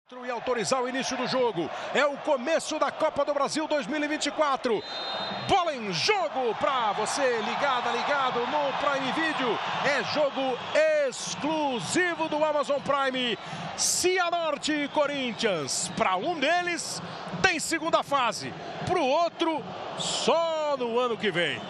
E autorizar o início do jogo. É o começo da Copa do Brasil 2024. Bola em jogo para você ligado no Prime Video. É jogo exclusivo do Amazon Prime. Cianorte e Corinthians. Para um deles tem segunda fase. Para o outro só no ano que vem.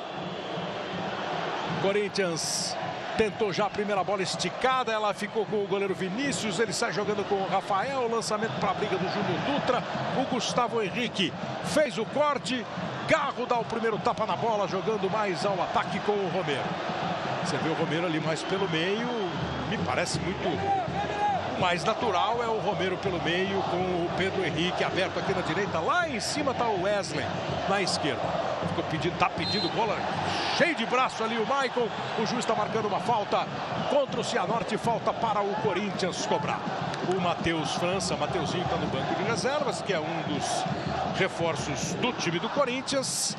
Corinthians tentou já a primeira bola esticada, ela ficou com o goleiro Vinícius, ele sai jogando com o Rafael, lançamento para a briga do Júnior Dutra, o Gustavo Henrique fez o corte, Garro dá o primeiro tapa na bola, jogando mais ao ataque com o Romero. Você vê o Romero ali mais pelo meio, me parece muito mais natural, é o Romero pelo meio com o Pedro Henrique aberto aqui na direita, lá em cima está o Wesley na esquerda. Ficou pedindo, tá pedindo bola, cheio de braço ali o Maicon. O juiz está marcando uma falta contra o Cianorte, falta para o Corinthians cobrar. O Matheus França, Mateuzinho está no banco de reservas, que é um dos reforços do time do Corinthians.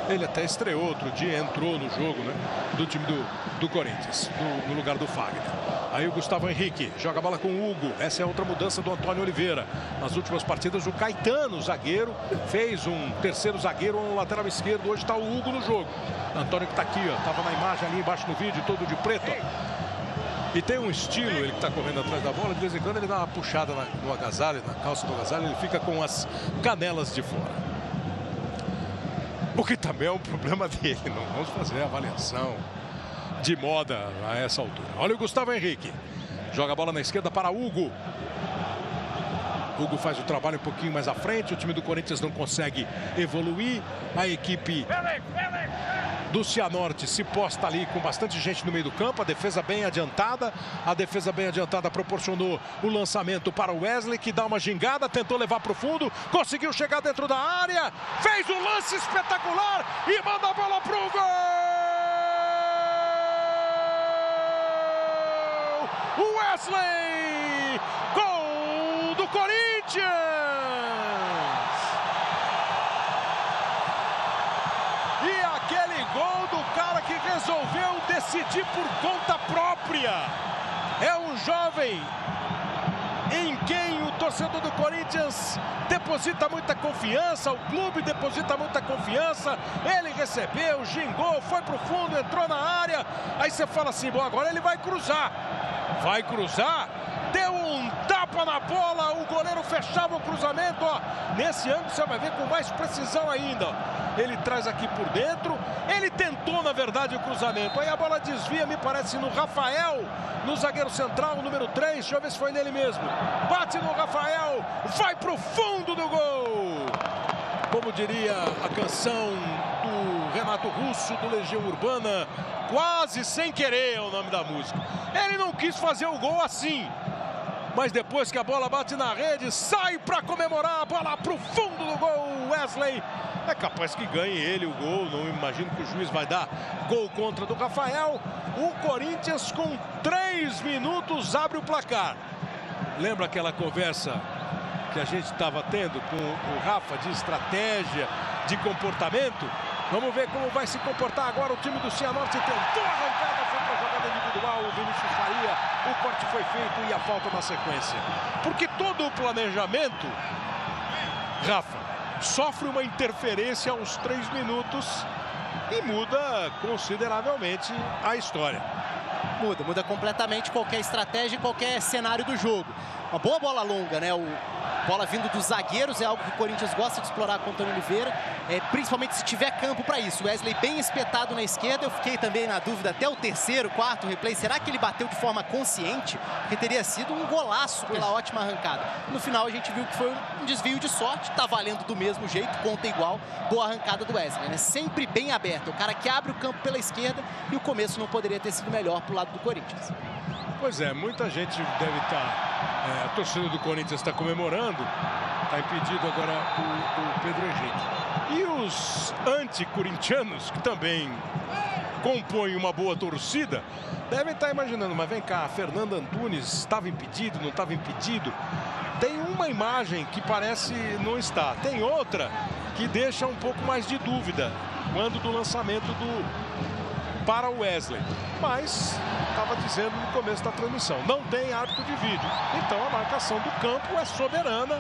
Ele até estreou outro dia, entrou no jogo, né, do time do Corinthians, no lugar do Fagner. Aí o Gustavo Henrique joga a bola com o Hugo. Essa é outra mudança do Antônio Oliveira. Nas últimas partidas, o Caetano, zagueiro, fez um terceiro zagueiro, um lateral esquerdo. Hoje está o Hugo no jogo. Antônio que está aqui, ó, estava na imagem ali embaixo no vídeo, todo de preto. Ó. E tem um estilo, ele que está correndo atrás da bola, de vez em quando ele dá uma puxada no agasalho, na calça do agasalho, ele fica com as canelas de fora. O que também é um problema dele, não vamos fazer a avaliação de moda a essa altura. Olha o Gustavo Henrique, joga a bola na esquerda para Hugo. Hugo faz o trabalho um pouquinho mais à frente, o time do Corinthians não consegue evoluir. A equipe do Cianorte se posta ali com bastante gente no meio do campo, a defesa bem adiantada. A defesa bem adiantada proporcionou o lançamento para o Wesley, que dá uma gingada, tentou levar para o fundo, conseguiu chegar dentro da área, fez um lance espetacular e manda a bola para o gol! Wesley! Gol do Corinthians! E aquele gol do cara que resolveu decidir por conta própria. É um jovem em quem o torcedor do Corinthians deposita muita confiança, o clube deposita muita confiança. Ele recebeu, gingou, foi pro fundo, entrou na área. Aí você fala assim, bom, agora ele vai cruzar. Vai cruzar, deu um tapa na bola, o goleiro fechava o cruzamento, ó. Nesse ângulo você vai ver com mais precisão ainda, ó. Ele traz aqui por dentro, ele tentou na verdade o cruzamento, aí a bola desvia, me parece no Rafael, no zagueiro central, o número 3, deixa eu ver se foi nele mesmo. Bate no Rafael, vai pro fundo do gol. Como diria a canção do Renato Russo, do Legião Urbana, quase sem querer é o nome da música. Ele não quis fazer o gol assim, mas depois que a bola bate na rede, sai para comemorar, a bola pro fundo do gol. Wesley é capaz que ganhe ele o gol, não imagino que o juiz vai dar gol contra do Rafael. O Corinthians com 3 minutos abre o placar. Lembra aquela conversa que a gente estava tendo com o Rafa de estratégia, de comportamento? Vamos ver como vai se comportar agora o time do Cianorte. Tentou a arrancada, foi para a jogada individual, o Vinícius Faria, o corte foi feito e a falta na sequência. Porque todo o planejamento, Rafa, sofre uma interferência aos 3 minutos e muda consideravelmente a história. Muda completamente qualquer estratégia e qualquer cenário do jogo. Uma boa bola longa, né? Bola vindo dos zagueiros é algo que o Corinthians gosta de explorar com o Antônio Oliveira, principalmente se tiver campo para isso. Wesley bem espetado na esquerda, eu fiquei também na dúvida até o terceiro, quarto replay, será que ele bateu de forma consciente? Porque teria sido um golaço pela ótima arrancada. No final a gente viu que foi um desvio de sorte, tá valendo do mesmo jeito, conta igual, boa arrancada do Wesley, né? Sempre bem aberto, o cara que abre o campo pela esquerda e o começo não poderia ter sido melhor pro lado do Corinthians. Pois é, muita gente deve estar, a torcida do Corinthians está comemorando, está impedido agora o Pedro Henrique. E os anti-corintianos, que também compõem uma boa torcida, devem estar imaginando, mas vem cá, Fernando Antunes estava impedido, não estava impedido? Tem uma imagem que parece não estar, tem outra que deixa um pouco mais de dúvida, quando do lançamento para o Wesley. Mas, estava dizendo no começo da transmissão, não tem árbitro de vídeo. Então a marcação do campo é soberana,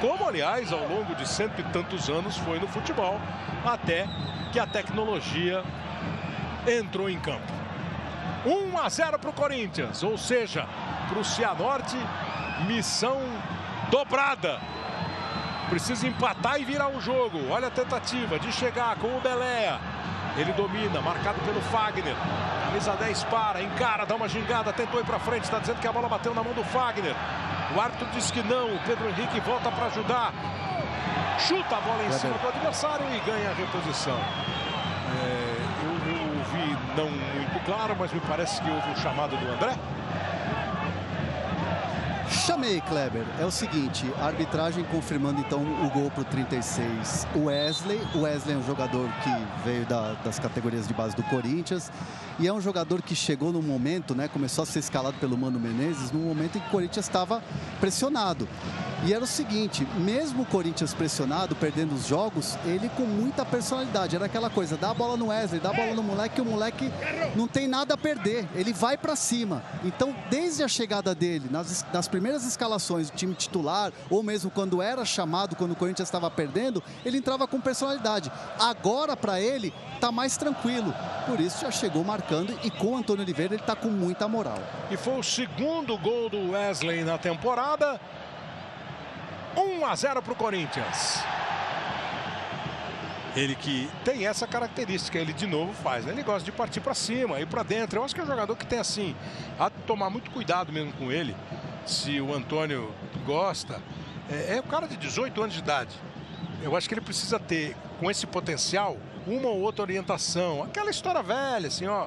como aliás ao longo de cento e tantos anos foi no futebol, até que a tecnologia entrou em campo. 1-0 para o Corinthians, ou seja, para o Cianorte, missão dobrada. Precisa empatar e virar o jogo. Olha a tentativa de chegar com o Beléa. Ele domina, marcado pelo Fagner. Camisa 10 para, encara, dá uma gingada, tentou ir para frente, está dizendo que a bola bateu na mão do Fagner. O árbitro diz que não, o Pedro Henrique volta para ajudar. Chuta a bola em cima do adversário e ganha a reposição. Eu ouvi não muito claro, mas me parece que houve um chamado do André. Chamei, Kleber. É o seguinte, a arbitragem confirmando então o gol para o 36. O Wesley é um jogador que veio das categorias de base do Corinthians e é um jogador que chegou no momento, né, começou a ser escalado pelo Mano Menezes, num momento em que o Corinthians estava pressionado. E era o seguinte, mesmo o Corinthians pressionado, perdendo os jogos, ele com muita personalidade. Era aquela coisa, dá a bola no Wesley, dá a bola no moleque, que o moleque não tem nada a perder. Ele vai para cima. Então, desde a chegada dele, nas primeiras escalações do time titular, ou mesmo quando era chamado, quando o Corinthians estava perdendo, ele entrava com personalidade. Agora, para ele, tá mais tranquilo. Por isso, já chegou marcando e com o Antônio Oliveira, ele tá com muita moral. E foi o segundo gol do Wesley na temporada. 1-0 para o Corinthians. Ele que tem essa característica, ele de novo faz, né? Ele gosta de partir para cima, ir para dentro. Eu acho que é um jogador que tem assim, a tomar muito cuidado mesmo com ele. Se o Antônio gosta, é um cara de 18 anos de idade. Eu acho que ele precisa ter, com esse potencial, uma ou outra orientação. Aquela história velha, assim, ó.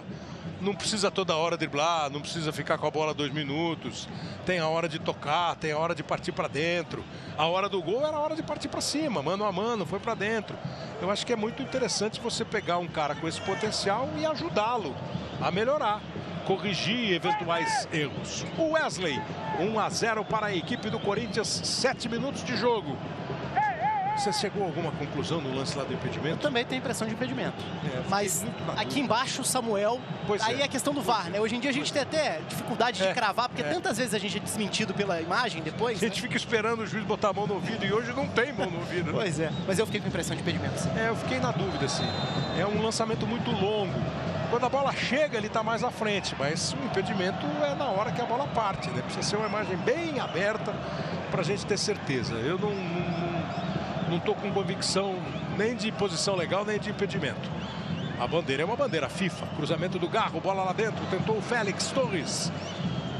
Não precisa toda hora driblar, não precisa ficar com a bola 2 minutos. Tem a hora de tocar, tem a hora de partir para dentro. A hora do gol era a hora de partir para cima, mano a mano, foi para dentro. Eu acho que é muito interessante você pegar um cara com esse potencial e ajudá-lo a melhorar, corrigir eventuais erros. O Wesley, 1-0 para a equipe do Corinthians, 7 minutos de jogo. Você chegou a alguma conclusão no lance lá do impedimento? Eu também tenho impressão de impedimento. Mas aqui embaixo o Samuel, aí é a questão do VAR, né? Hoje em dia a gente tem até dificuldade de cravar, porque tantas vezes a gente é desmentido pela imagem depois. A gente fica esperando o juiz botar a mão no ouvido e hoje não tem mão no ouvido. Né? Pois é, mas eu fiquei com impressão de impedimento. Sim. Eu fiquei na dúvida, sim. É um lançamento muito longo. Quando a bola chega, ele está mais à frente, mas o impedimento é na hora que a bola parte, né? Precisa ser uma imagem bem aberta para a gente ter certeza. Eu não estou com convicção nem de posição legal, nem de impedimento. A bandeira é uma bandeira FIFA. Cruzamento do Garro, bola lá dentro. Tentou o Félix Torres.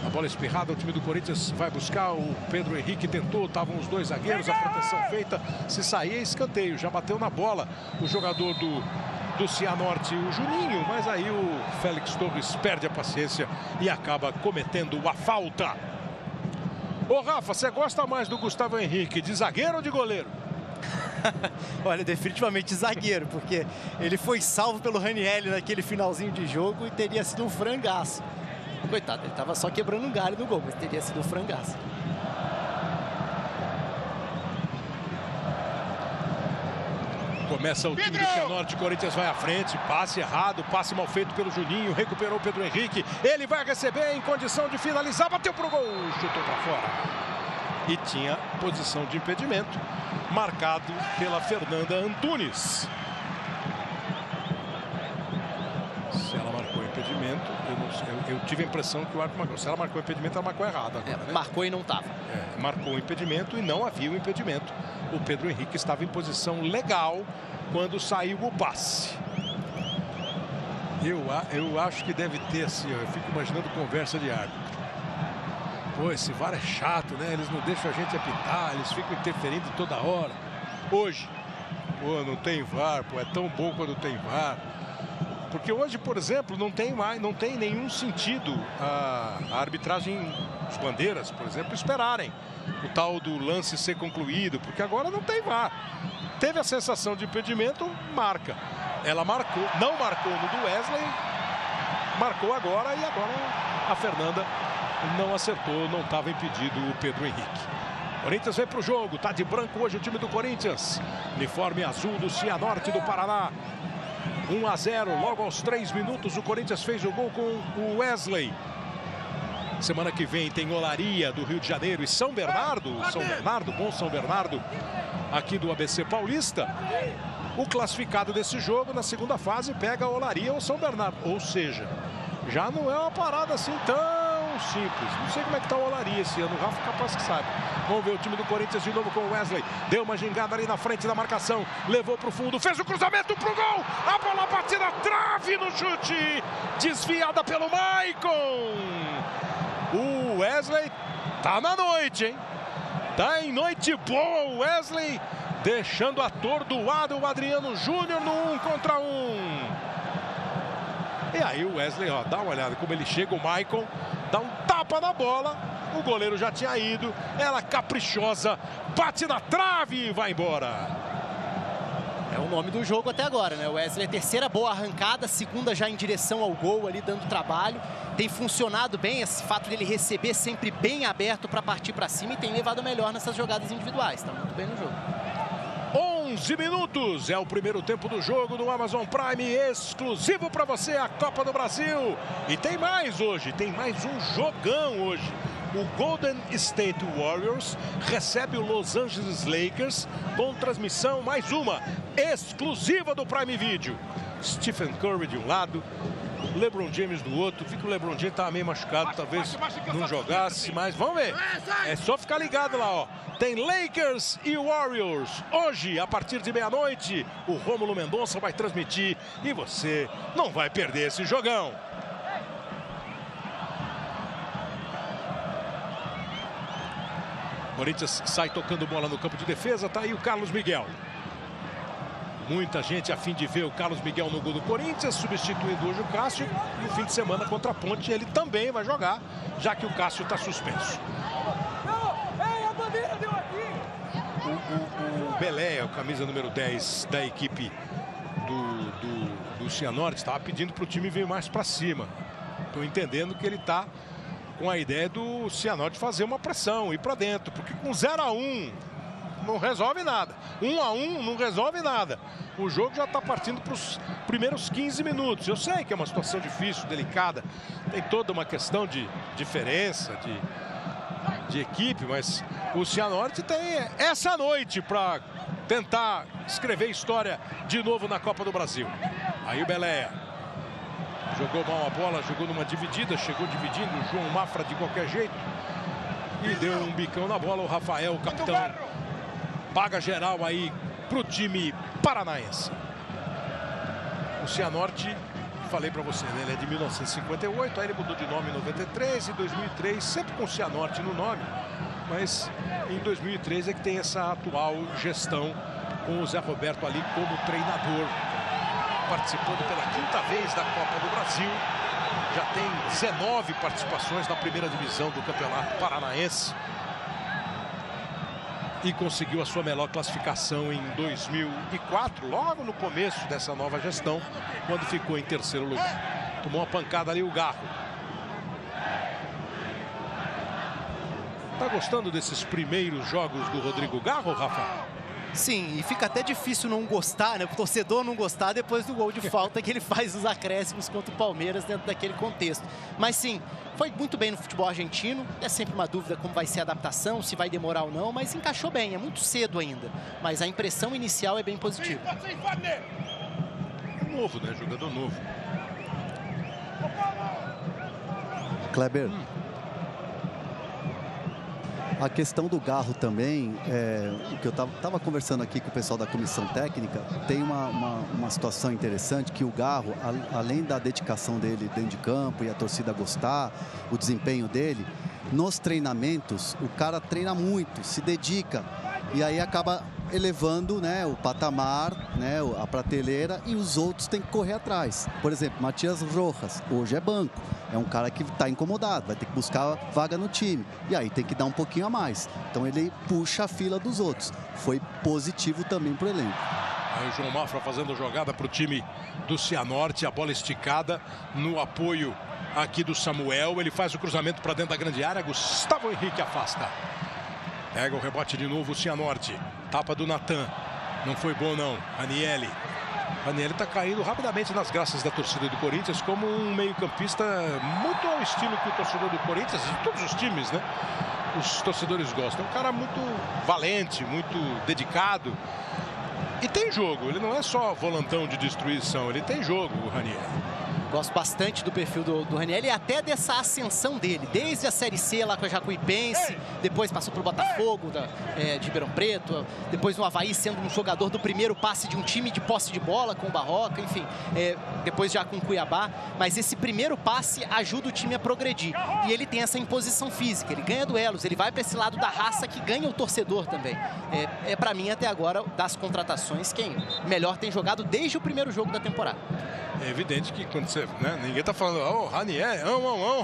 A bola espirrada, o time do Corinthians vai buscar. O Pedro Henrique tentou, estavam os dois zagueiros, a proteção feita. Se sair, escanteio. Já bateu na bola o jogador do Cianorte, o Juninho. Mas aí o Félix Torres perde a paciência e acaba cometendo a falta. Ô Rafa, você gosta mais do Gustavo Henrique de zagueiro ou de goleiro? Olha, definitivamente zagueiro, porque ele foi salvo pelo Ranieri naquele finalzinho de jogo e teria sido um frangaço. Coitado, ele estava só quebrando um galho no gol, mas teria sido um frangaço. Começa o time do Cianorte, Corinthians vai à frente, passe errado, passe mal feito pelo Juninho, recuperou o Pedro Henrique, ele vai receber em condição de finalizar, bateu pro gol, chutou para fora. E tinha posição de impedimento, marcado pela Fernanda Antunes. Se ela marcou impedimento, eu tive a impressão que o árbitro marcou. Se ela marcou impedimento, ela marcou errado agora, né? Marcou e não estava. Marcou o impedimento e não havia o impedimento. O Pedro Henrique estava em posição legal quando saiu o passe. Eu acho que deve ter assim, eu fico imaginando conversa de árbitro. Pô, esse VAR é chato, né? Eles não deixam a gente apitar, eles ficam interferindo toda hora. Hoje, pô, não tem VAR, pô, é tão bom quando tem VAR. Porque hoje, por exemplo, não tem nenhum sentido a arbitragem, as bandeiras, por exemplo, esperarem o tal do lance ser concluído, porque agora não tem VAR. Teve a sensação de impedimento, marca. Ela marcou, não marcou no do Wesley, marcou agora e agora a Fernanda não acertou, não estava impedido o Pedro Henrique. Corinthians vem para o jogo, tá de branco hoje o time do Corinthians. Uniforme azul do Cianorte do Paraná. 1 a 0, logo aos 3 minutos o Corinthians fez o gol com o Wesley. Semana que vem tem Olaria do Rio de Janeiro e São Bernardo, bom São Bernardo, aqui do ABC Paulista. O classificado desse jogo na segunda fase pega Olaria ou São Bernardo. Ou seja, já não é uma parada assim tão simples. Não sei como é que tá o Olaria esse ano, o Rafa capaz que sabe. Vamos ver o time do Corinthians de novo com o Wesley. Deu uma gingada ali na frente da marcação, levou pro fundo, fez o cruzamento pro gol. A bola bate na trave no chute, desviada pelo Maicon. O Wesley tá na noite, hein? Tá em noite boa o Wesley, deixando atordoado o Adriano Júnior no 1 contra 1. E aí o Wesley, ó, dá uma olhada como ele chega, o Maicon dá um tapa na bola, o goleiro já tinha ido, ela caprichosa, bate na trave e vai embora. É o nome do jogo até agora, né? O Wesley, terceira boa arrancada, segunda já em direção ao gol ali, dando trabalho. Tem funcionado bem esse fato dele receber sempre bem aberto para partir para cima e tem levado melhor nessas jogadas individuais. Tá muito bem no jogo. 11 minutos, é o primeiro tempo do jogo do Amazon Prime, exclusivo para você, a Copa do Brasil. E tem mais hoje, tem mais um jogão hoje. O Golden State Warriors recebe o Los Angeles Lakers com transmissão, mais uma, exclusiva do Prime Video. Stephen Curry de um lado, LeBron James do outro. Vi que o LeBron James estava meio machucado, talvez não jogasse, mas vamos ver. É só ficar ligado lá, ó. Tem Lakers e Warriors. Hoje, a partir de meia-noite, o Rômulo Mendonça vai transmitir e você não vai perder esse jogão. Corinthians sai tocando bola no campo de defesa, tá aí o Carlos Miguel. Muita gente a fim de ver o Carlos Miguel no gol do Corinthians, substituindo hoje o Cássio. E no fim de semana contra a Ponte ele também vai jogar, já que o Cássio está suspenso. O Belé, o camisa número 10 da equipe do Cianorte, estava pedindo para o time vir mais para cima. Estou entendendo que ele está com a ideia do Cianorte fazer uma pressão, ir para dentro, porque com 0 a 1 não resolve nada. 1 a 1 não resolve nada. O jogo já está partindo para os primeiros 15 minutos. Eu sei que é uma situação difícil, delicada, tem toda uma questão de diferença, de equipe, mas o Cianorte tem essa noite para tentar escrever história de novo na Copa do Brasil. Aí o Beléia jogou mal a bola, jogou numa dividida, chegou dividindo o João Mafra de qualquer jeito e deu um bicão na bola. O Rafael, o capitão, paga geral aí pro time paranaense. O Cianorte, falei para você, né? Ele é de 1958, aí ele mudou de nome em 93 e 2003, sempre com o Cianorte no nome, mas em 2003 é que tem essa atual gestão com o Zé Roberto ali como treinador, participando pela 5ª vez da Copa do Brasil. Já tem 19 participações na primeira divisão do Campeonato Paranaense. E conseguiu a sua melhor classificação em 2004, logo no começo dessa nova gestão, quando ficou em 3º lugar. Tomou uma pancada ali o Garro. Tá gostando desses primeiros jogos do Rodrigo Garro, Rafa? Sim, e fica até difícil não gostar, né? O torcedor não gostar depois do gol de falta que ele faz nos acréscimos contra o Palmeiras dentro daquele contexto. Mas sim, foi muito bem no futebol argentino. É sempre uma dúvida como vai ser a adaptação, se vai demorar ou não, mas encaixou bem, é muito cedo ainda. Mas a impressão inicial é bem positiva. Novo, né? Jogador novo. Kleber. A questão do Garro também, o que eu estava conversando aqui com o pessoal da comissão técnica, tem uma situação interessante que o Garro, além da dedicação dele dentro de campo e a torcida gostar, o desempenho dele, nos treinamentos, o cara treina muito, se dedica e aí acaba elevando, né, o patamar, né, a prateleira, e os outros têm que correr atrás. Por exemplo, Matias Rojas, hoje é banco. É um cara que está incomodado, vai ter que buscar vaga no time. E aí tem que dar um pouquinho a mais. Então ele puxa a fila dos outros. Foi positivo também para o elenco. Aí o João Mafra fazendo jogada para o time do Cianorte. A bola esticada no apoio aqui do Samuel. Ele faz o cruzamento para dentro da grande área. Gustavo Henrique afasta. Pega o rebote de novo o Cianorte. Tapa do Natan. Não foi bom não. Aniele. Ranieri está caindo rapidamente nas graças da torcida do Corinthians como um meio-campista muito ao estilo que o torcedor do Corinthians, de todos os times, né? Os torcedores gostam. É um cara muito valente, muito dedicado. E tem jogo, ele não é só volantão de destruição, ele tem jogo, o Ranieri. Gosto bastante do perfil do Ranieri e até dessa ascensão dele, desde a Série C lá com a Jacuipense, depois passou pelo Botafogo de Ribeirão Preto, depois no Avaí sendo um jogador do primeiro passe de um time de posse de bola com o Barroca, enfim, depois já com o Cuiabá, mas esse primeiro passe ajuda o time a progredir e ele tem essa imposição física, ele ganha duelos, ele vai para esse lado da raça que ganha o torcedor também. Para mim até agora, das contratações, quem melhor tem jogado desde o primeiro jogo da temporada. É evidente que quando você, né, ninguém está falando, oh, Ranieri,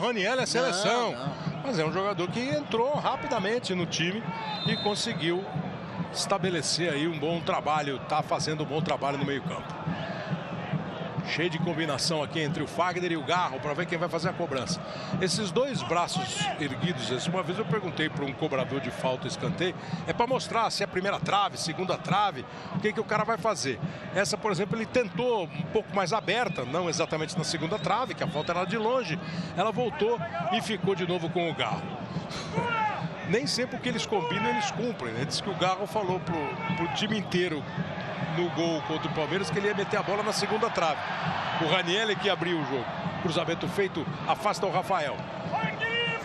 Ranieri é seleção. Não. Mas é um jogador que entrou rapidamente no time e conseguiu estabelecer aí um bom trabalho, está fazendo um bom trabalho no meio-campo. Cheio de combinação aqui entre o Fagner e o Garro para ver quem vai fazer a cobrança. Esses dois braços erguidos, uma vez eu perguntei para um cobrador de falta escanteio, é para mostrar se é primeira trave, segunda trave, o que o cara vai fazer. Essa, por exemplo, ele tentou um pouco mais aberta, não exatamente na segunda trave, que a falta era de longe. Ela voltou e ficou de novo com o Garro. Nem sempre o que eles combinam, eles cumprem, né? Diz que o Garro falou pro time inteiro no gol contra o Palmeiras que ele ia meter a bola na segunda trave. O Ranieri que abriu o jogo. Cruzamento feito, afasta o Rafael.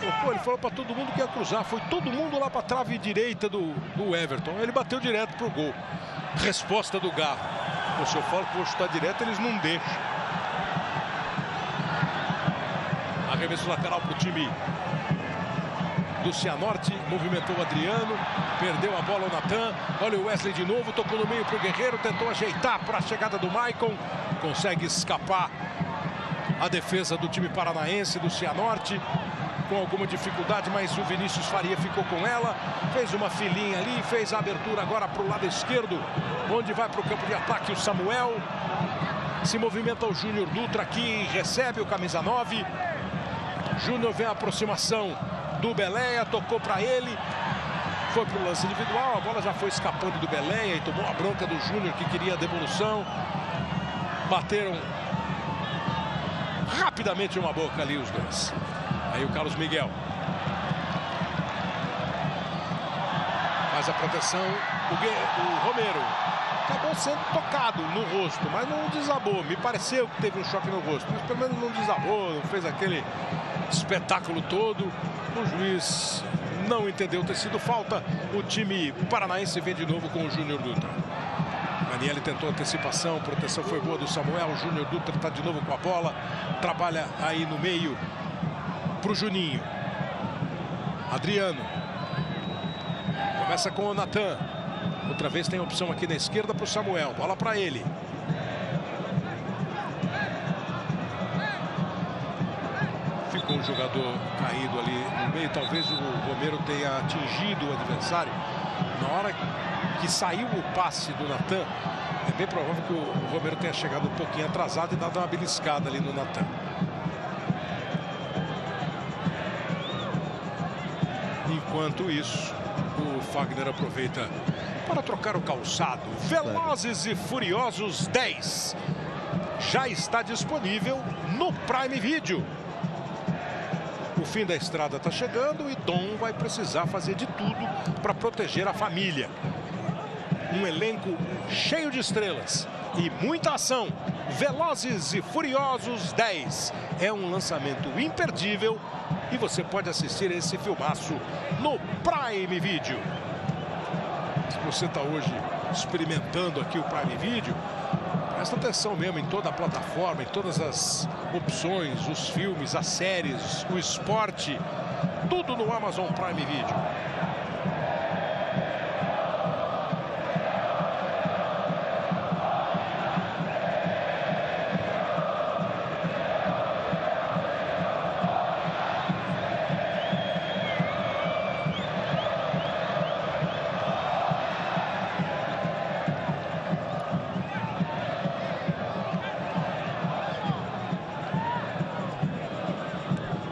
Ele falou para todo mundo que ia cruzar. Foi todo mundo lá para a trave direita do Everton. Ele bateu direto pro gol. Resposta do Garro. Se eu falo que vou chutar direto, eles não deixam. Arremesso lateral para o time do Cianorte, movimentou o Adriano, perdeu a bola o Natan, olha o Wesley de novo, tocou no meio para o Guerreiro, tentou ajeitar para a chegada do Maicon, consegue escapar a defesa do time paranaense, do Cianorte, com alguma dificuldade, mas o Vinícius Faria ficou com ela, fez uma filinha ali, fez a abertura agora para o lado esquerdo, onde vai para o campo de ataque o Samuel, se movimenta o Júnior Dutra aqui, recebe o camisa 9, Júnior vem a aproximação do Beleia, tocou para ele, foi para o lance individual, a bola já foi escapando do Beleia e tomou a bronca do Júnior que queria a devolução. Bateram rapidamente uma boca ali os dois. Aí o Carlos Miguel faz a proteção, o Romero acabou sendo tocado no rosto, mas não desabou. Me pareceu que teve um choque no rosto, mas pelo menos não desabou, não fez aquele espetáculo todo. O juiz não entendeu ter sido falta. O time paranaense vem de novo com o Júnior Dutra. Ranieri tentou antecipação, proteção foi boa do Samuel. O Júnior Dutra está de novo com a bola, trabalha aí no meio para o Juninho. Adriano começa com o Natan. Outra vez tem opção aqui na esquerda para o Samuel, bola para ele. Ficou um jogador caído ali no meio, talvez o Romero tenha atingido o adversário. Na hora que saiu o passe do Natan, é bem provável que o Romero tenha chegado um pouquinho atrasado e dado uma beliscada ali no Natan. Enquanto isso, o Fagner aproveita para trocar o calçado. Velozes e Furiosos 10 já está disponível no Prime Video. O fim da estrada está chegando e Dom vai precisar fazer de tudo para proteger a família. Um elenco cheio de estrelas e muita ação. Velozes e Furiosos 10 é um lançamento imperdível e você pode assistir esse filmaço no Prime Video. Se você está hoje experimentando aqui o Prime Video, presta atenção mesmo em toda a plataforma, em todas as opções, os filmes, as séries, o esporte, tudo no Amazon Prime Video.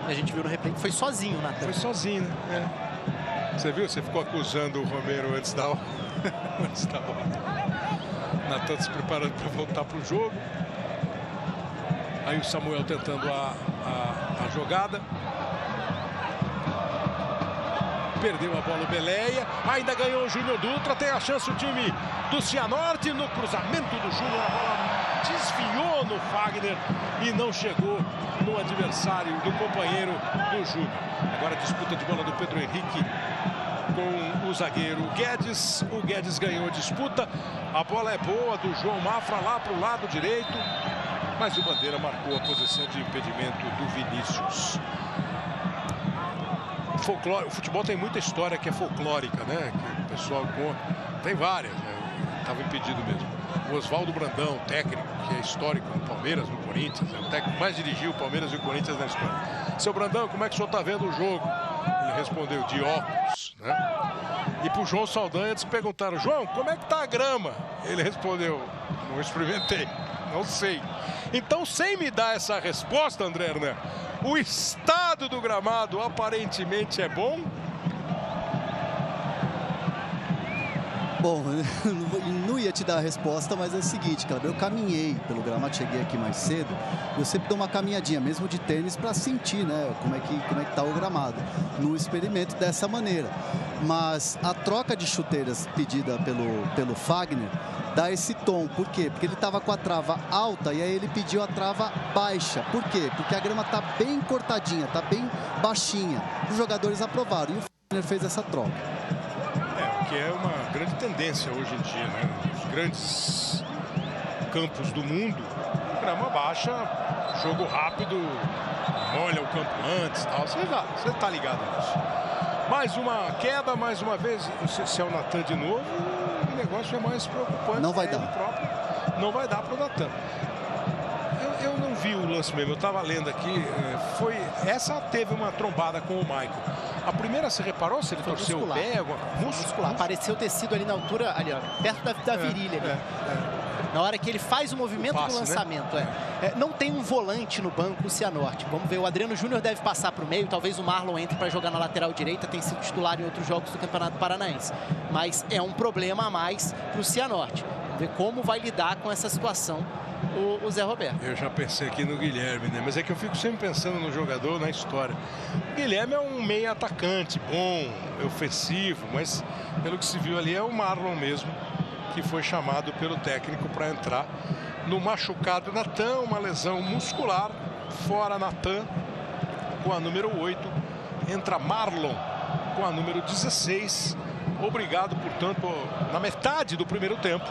A gente viu no replay que foi sozinho, Natan. Foi sozinho, né? Você viu? Você ficou acusando o Romero antes da hora. Natan se preparando para voltar para o jogo. Aí o Samuel tentando a jogada. Perdeu a bola o Beleia. Ainda ganhou o Júnior Dutra. Tem a chance o time do Cianorte. No cruzamento do Júnior, a bola desviou no Fagner e não chegou no adversário, do companheiro do Júnior. Agora a disputa de bola do Pedro Henrique com o zagueiro Guedes. O Guedes ganhou a disputa. A bola é boa do João Mafra lá para o lado direito. Mas o Bandeira marcou a posição de impedimento do Vinícius. O futebol tem muita história que é folclórica, né? Que o pessoal tem várias, né? Estava impedido mesmo. O Oswaldo Brandão, técnico, que é histórico no Palmeiras, no Corinthians, é o técnico que mais dirigiu o Palmeiras e o Corinthians na história. Seu Brandão, como é que o senhor está vendo o jogo? Ele respondeu, de óculos, né? E pro João Saldanha eles perguntaram, João, como é que tá a grama? Ele respondeu, não experimentei, não sei. Então, sem me dar essa resposta, André Hernan, o estado do gramado aparentemente é bom? Bom, não ia te dar a resposta, mas é o seguinte, Kleber, eu caminhei pelo gramado, cheguei aqui mais cedo, eu sempre dou uma caminhadinha, mesmo de tênis, para sentir, né, como é que tá o gramado, no experimento dessa maneira. Mas a troca de chuteiras pedida pelo Fagner dá esse tom. Por quê? Porque ele estava com a trava alta e aí ele pediu a trava baixa. Por quê? Porque a grama tá bem cortadinha, tá bem baixinha. Os jogadores aprovaram e o Fagner fez essa troca. Que é uma grande tendência hoje em dia, né? Os grandes campos do mundo, grama baixa, jogo rápido, molha o campo antes, tal. Você tá ligado nisso. Mais uma queda, mais uma vez, se é o Natan de novo, o negócio é mais preocupante. Não vai dar. Não vai dar para o Natan. Eu não vi o lance mesmo, eu estava lendo aqui, essa teve uma trombada com o Maicon. A primeira, você reparou se ele torceu o pé? Muscular. Apareceu tecido ali na altura, ali, ó, perto da virilha. Ali. Na hora que ele faz o movimento do lançamento. Né? Não tem um volante no banco o Cianorte. Vamos ver, o Adriano Júnior deve passar para o meio. Talvez o Marlon entre para jogar na lateral direita. Tem sido titular em outros jogos do Campeonato Paranaense. Mas é um problema a mais para o Cianorte. Vamos ver como vai lidar com essa situação o Zé Roberto. Eu já pensei aqui no Guilherme, né? Mas é que eu fico sempre pensando no jogador, na história. O Guilherme é um meio atacante, bom, ofensivo, mas pelo que se viu ali é o Marlon mesmo, que foi chamado pelo técnico para entrar no machucado Natan, uma lesão muscular, fora Natan com a número 8, entra Marlon com a número 16, obrigado, portanto, na metade do primeiro tempo,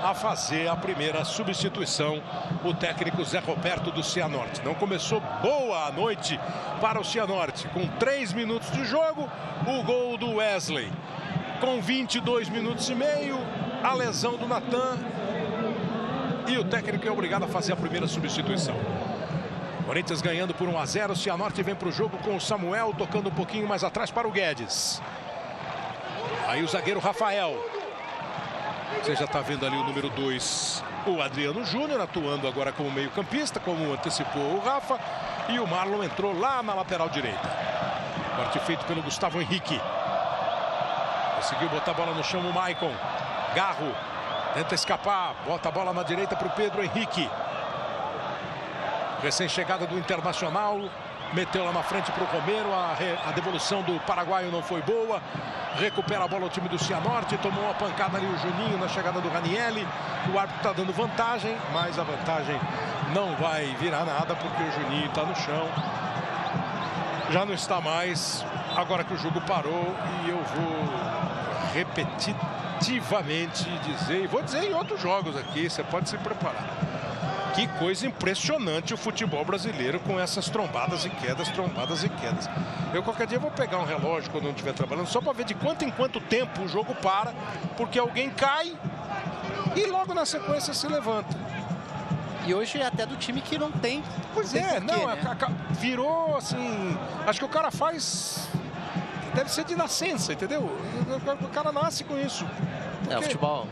a fazer a primeira substituição, o técnico Zé Roberto do Cianorte. Não começou boa a noite para o Cianorte. Com 3 minutos de jogo, o gol do Wesley. Com 22 minutos e meio, a lesão do Natan. E o técnico é obrigado a fazer a primeira substituição. Corinthians ganhando por 1-0. O Cianorte vem para o jogo com o Samuel tocando um pouquinho mais atrás para o Guedes. Aí o zagueiro Rafael. Você já está vendo ali o número 2, o Adriano Júnior, atuando agora como meio-campista, como antecipou o Rafa. E o Marlon entrou lá na lateral direita. Corte feito pelo Gustavo Henrique. Conseguiu botar a bola no chão o Maicon. Garro tenta escapar, bota a bola na direita para o Pedro Henrique. Recém-chegada do Internacional. Meteu lá na frente para o Romero. A devolução do paraguaio não foi boa. Recupera a bola o time do Cianorte. Tomou uma pancada ali o Juninho na chegada do Ranieri. O árbitro está dando vantagem, mas a vantagem não vai virar nada porque o Juninho está no chão. Já não está mais. Agora que o jogo parou, e eu vou repetitivamente dizer, e vou dizer em outros jogos aqui, você pode se preparar. Que coisa impressionante o futebol brasileiro com essas trombadas e quedas, trombadas e quedas. Eu qualquer dia vou pegar um relógio quando não estiver trabalhando, só para ver de quanto em quanto tempo o jogo para, porque alguém cai e logo na sequência se levanta. E hoje é até do time que não tem. Pois é, não, né? Virou assim, acho que o cara faz, deve ser de nascença, entendeu? O cara nasce com isso. O futebol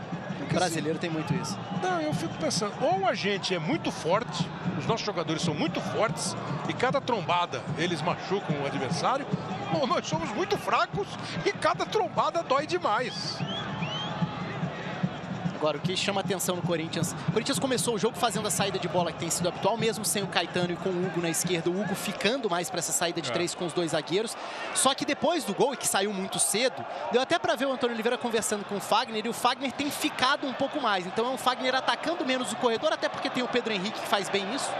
brasileiro tem muito isso. Não, eu fico pensando, ou a gente é muito forte, os nossos jogadores são muito fortes e cada trombada eles machucam o adversário, ou nós somos muito fracos e cada trombada dói demais. Agora, o que chama atenção no Corinthians... O Corinthians começou o jogo fazendo a saída de bola que tem sido habitual, mesmo sem o Caetano e com o Hugo na esquerda. O Hugo ficando mais para essa saída de 3 com os 2 zagueiros. Só que depois do gol, e que saiu muito cedo, deu até para ver o Antônio Oliveira conversando com o Fagner, e o Fagner tem ficado um pouco mais. Então é um Fagner atacando menos o corredor, até porque tem o Pedro Henrique que faz bem isso.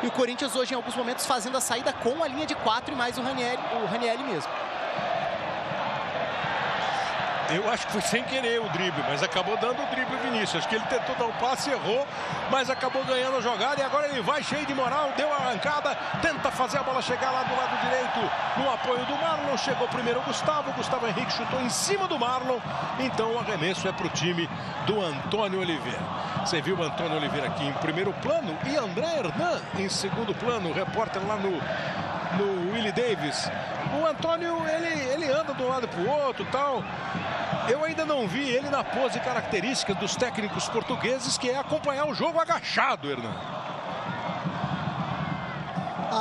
E o Corinthians hoje, em alguns momentos, fazendo a saída com a linha de 4 e mais o Ranieri mesmo. Eu acho que foi sem querer o drible, mas acabou dando o drible o Vinícius. Acho que ele tentou dar um passe, errou, mas acabou ganhando a jogada. E agora ele vai cheio de moral, deu a arrancada, tenta fazer a bola chegar lá do lado direito no apoio do Marlon. Chegou primeiro o Gustavo Henrique chutou em cima do Marlon. Então o arremesso é para o time do Antônio Oliveira. Você viu o Antônio Oliveira aqui em primeiro plano e André Hernan em segundo plano. O repórter lá no Willie Davis. O Antônio, ele anda de um lado para o outro e tal. Eu ainda não vi ele na pose característica dos técnicos portugueses, que é acompanhar o jogo agachado, Hernan.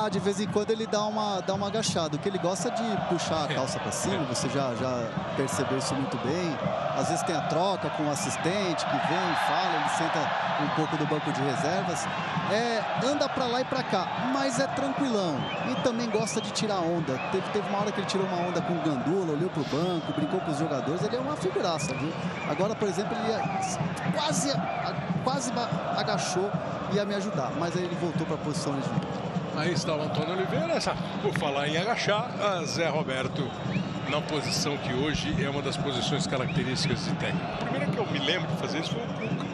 De vez em quando ele dá uma agachada. O que ele gosta de puxar a calça para cima, você já percebeu isso muito bem. Às vezes tem a troca com o assistente que vem, fala, ele senta um pouco do banco de reservas. Anda para lá e para cá, mas é tranquilão. E também gosta de tirar onda. Teve uma hora que ele tirou uma onda com o Gandula, olhou pro banco, brincou com os jogadores. Ele é uma figuraça, viu? Agora, por exemplo, ele quase agachou e ia me ajudar, mas aí ele voltou para a posição original. Aí está o Antônio Oliveira, por falar em agachar, Zé Roberto na posição que hoje é uma das posições características de técnico. A primeira que eu me lembro de fazer isso foi o Cuca.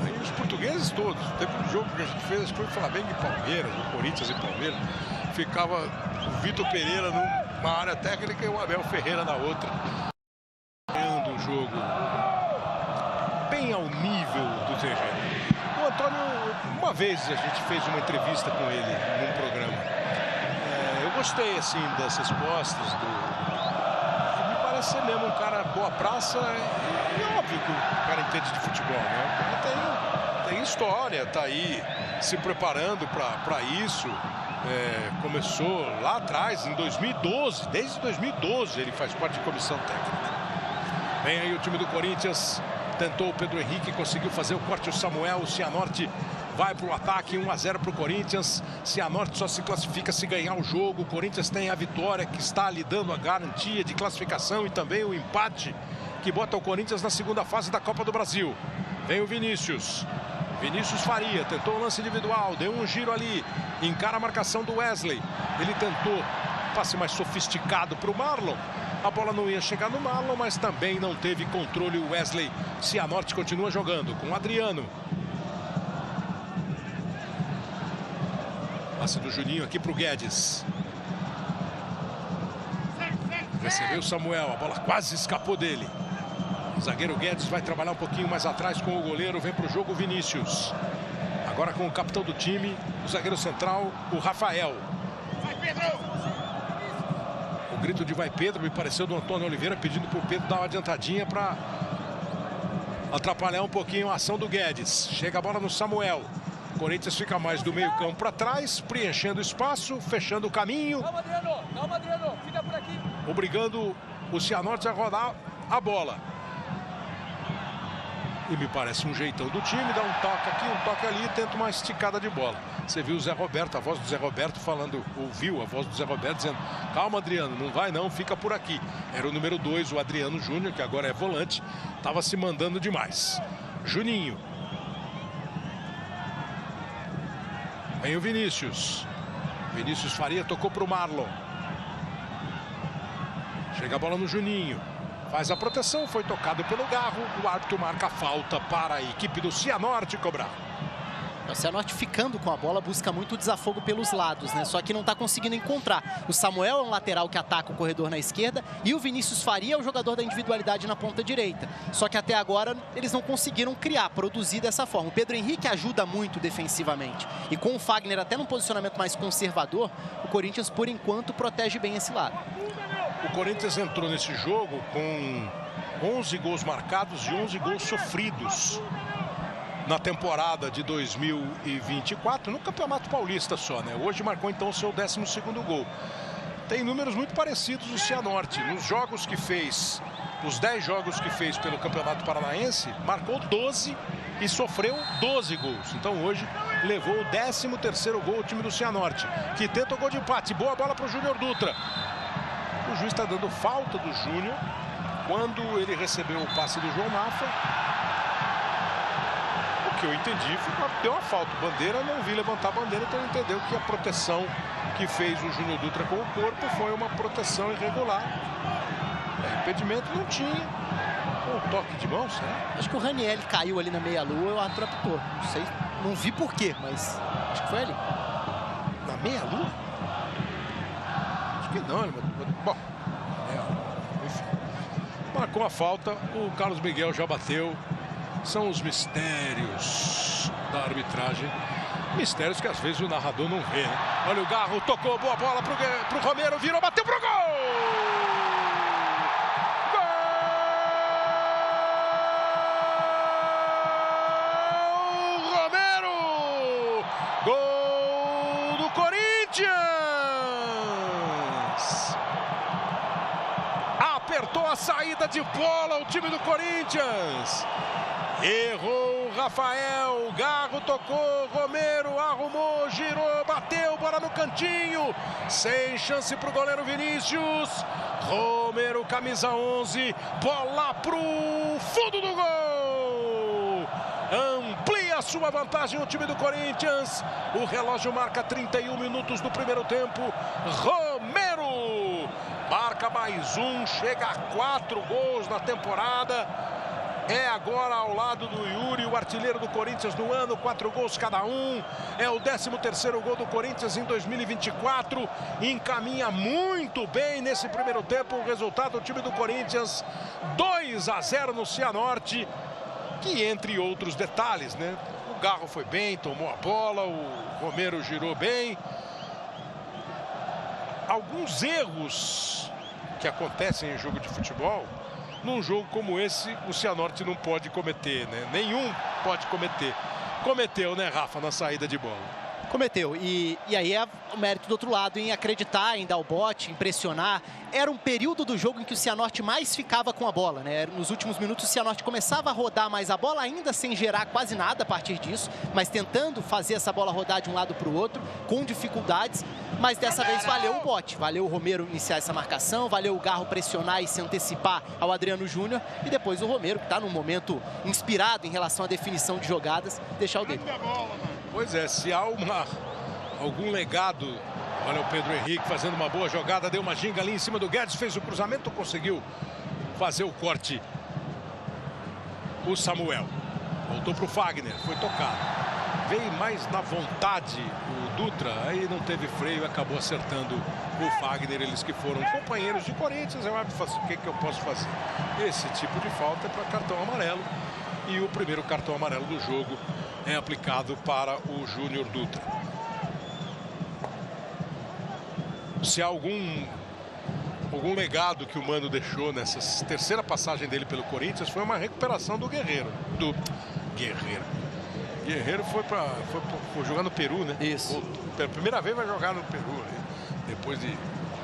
Aí os portugueses todos, teve um jogo que a gente fez, acho que foi Flamengo e Palmeiras, o Corinthians e Palmeiras, ficava o Vitor Pereira numa área técnica e o Abel Ferreira na outra. O jogo bem ao nível do TG. O Antônio, uma vez a gente fez uma entrevista com ele num programa. Eu gostei, assim, das respostas me parece ser mesmo um cara boa praça. E óbvio que o cara entende de futebol, né? O cara tem história, tá aí se preparando para isso. Começou lá atrás, em 2012. Desde 2012 ele faz parte de comissão técnica. Vem aí o time do Corinthians. Tentou o Pedro Henrique, conseguiu fazer o corte o Samuel. O Cianorte vai para o ataque, 1-0 para o Corinthians. Cianorte só se classifica se ganhar o jogo. O Corinthians tem a vitória, que está lhe dando a garantia de classificação, e também o empate, que bota o Corinthians na segunda fase da Copa do Brasil. Vem o Vinícius Faria, tentou o lance individual, deu um giro ali, encara a marcação do Wesley. Ele tentou passe mais sofisticado para o Marlon. A bola não ia chegar no Marlon, mas também não teve controle o Wesley. Cianorte continua jogando com o Adriano. Passe do Juninho aqui para o Guedes. Recebeu o Samuel, a bola quase escapou dele. O zagueiro Guedes vai trabalhar um pouquinho mais atrás com o goleiro. Vem para o jogo o Vinícius. Agora com o capitão do time, o zagueiro central, o Rafael. Vai, Pedro! O grito de vai Pedro me pareceu do Antônio Oliveira, pedindo para o Pedro dar uma adiantadinha para atrapalhar um pouquinho a ação do Guedes. Chega a bola no Samuel. O Corinthians fica mais do meio campo para trás, preenchendo espaço, fechando o caminho. Calma, Adriano, fica por aqui. Obrigando o Cianorte a rodar a bola. E me parece um jeitão do time, dá um toque aqui, um toque ali, tenta uma esticada de bola. Você viu o Zé Roberto, a voz do Zé Roberto falando, ouviu a voz do Zé Roberto dizendo: calma, Adriano, não vai não, fica por aqui. Era o número 2, o Adriano Júnior, que agora é volante, estava se mandando demais. Juninho. Vem o Vinícius Faria, tocou para o Marlon. Chega a bola no Juninho. Faz a proteção, foi tocado pelo Garro. O árbitro marca a falta para a equipe do Cianorte cobrar. O Cianorte ficando com a bola busca muito o desafogo pelos lados, né? Só que não está conseguindo encontrar. O Samuel é um lateral que ataca o corredor na esquerda e o Vinícius Faria é o jogador da individualidade na ponta direita. Só que até agora eles não conseguiram criar, produzir dessa forma. O Pedro Henrique ajuda muito defensivamente. E com o Fagner até num posicionamento mais conservador, o Corinthians, por enquanto, protege bem esse lado. O Corinthians entrou nesse jogo com 11 gols marcados e 11 gols sofridos na temporada de 2024, no Campeonato Paulista só, né? Hoje marcou então o seu 12º gol. Tem números muito parecidos do Cianorte. Nos jogos que fez Os 10 jogos que fez pelo Campeonato Paranaense, marcou 12 e sofreu 12 gols. Então hoje levou o 13º gol o time do Cianorte, que tenta o gol de empate. Boa bola para o Júnior Dutra. O juiz está dando falta do Júnior quando ele recebeu o passe do João Mafra. O que eu entendi foi que deu uma falta. Bandeira, não vi levantar a bandeira, então entendeu que a proteção que fez o Júnior Dutra com o corpo foi uma proteção irregular. Impedimento não tinha. Um toque de mão, certo? Acho que o Raniel caiu ali na meia-lua e o árbitro apitou. Não sei, não vi por quê, mas acho que foi ali. Na meia-lua? Acho que não, bom. Enfim. Marcou a falta, o Carlos Miguel já bateu. São os mistérios da arbitragem. Mistérios que às vezes o narrador não vê, né? Olha o Garro, tocou, boa bola pro Romero, virou, bateu pro gol! Gol do Corinthians! Apertou a saída de bola o time do Corinthians. Errou o Rafael, Garro tocou, Romero arrumou, girou, bateu, bola no cantinho. Sem chance para o goleiro Vinícius. Romero, camisa 11, bola pro fundo do gol. Amplia sua vantagem o time do Corinthians. O relógio marca 31 minutos do primeiro tempo. Romero marca mais um, chega a 4 gols na temporada. É agora ao lado do Yuri, o artilheiro do Corinthians no ano, 4 gols cada um. É o 13º gol do Corinthians em 2024. Encaminha muito bem nesse primeiro tempo o resultado do time do Corinthians. 2-0 no Cianorte. Que entre outros detalhes, né? O Garro foi bem, tomou a bola, o Romero girou bem. Alguns erros que acontecem em jogo de futebol, num jogo como esse, o Cianorte não pode cometer, né? Nenhum pode cometer. Cometeu, né, Rafa, na saída de bola. Cometeu. E aí é o mérito do outro lado em acreditar, em dar o bote, em pressionar. Era um período do jogo em que o Cianorte mais ficava com a bola, né? Nos últimos minutos o Cianorte começava a rodar mais a bola, ainda sem gerar quase nada a partir disso, mas tentando fazer essa bola rodar de um lado para o outro, com dificuldades. Mas dessa vez valeu o bote, valeu o Romero iniciar essa marcação, valeu o Garro pressionar e se antecipar ao Adriano Júnior. E depois o Romero, que está num momento inspirado em relação à definição de jogadas, deixar o dele. Pois é, se há algum legado, olha o Pedro Henrique fazendo uma boa jogada, deu uma ginga ali em cima do Guedes, fez o cruzamento, conseguiu fazer o corte. O Samuel voltou para o Fagner, foi tocado. Veio mais na vontade o Dutra, aí não teve freio, acabou acertando o Fagner. Eles que foram companheiros de Corinthians, eu acho, o que eu posso fazer? Esse tipo de falta é para cartão amarelo. E o primeiro cartão amarelo do jogo é aplicado para o Júnior Dutra. Se há algum legado que o Mano deixou nessa terceira passagem dele pelo Corinthians, foi uma recuperação do Guerreiro. Guerreiro foi jogar no Peru, né? Isso. Pela primeira vez vai jogar no Peru, né? Depois de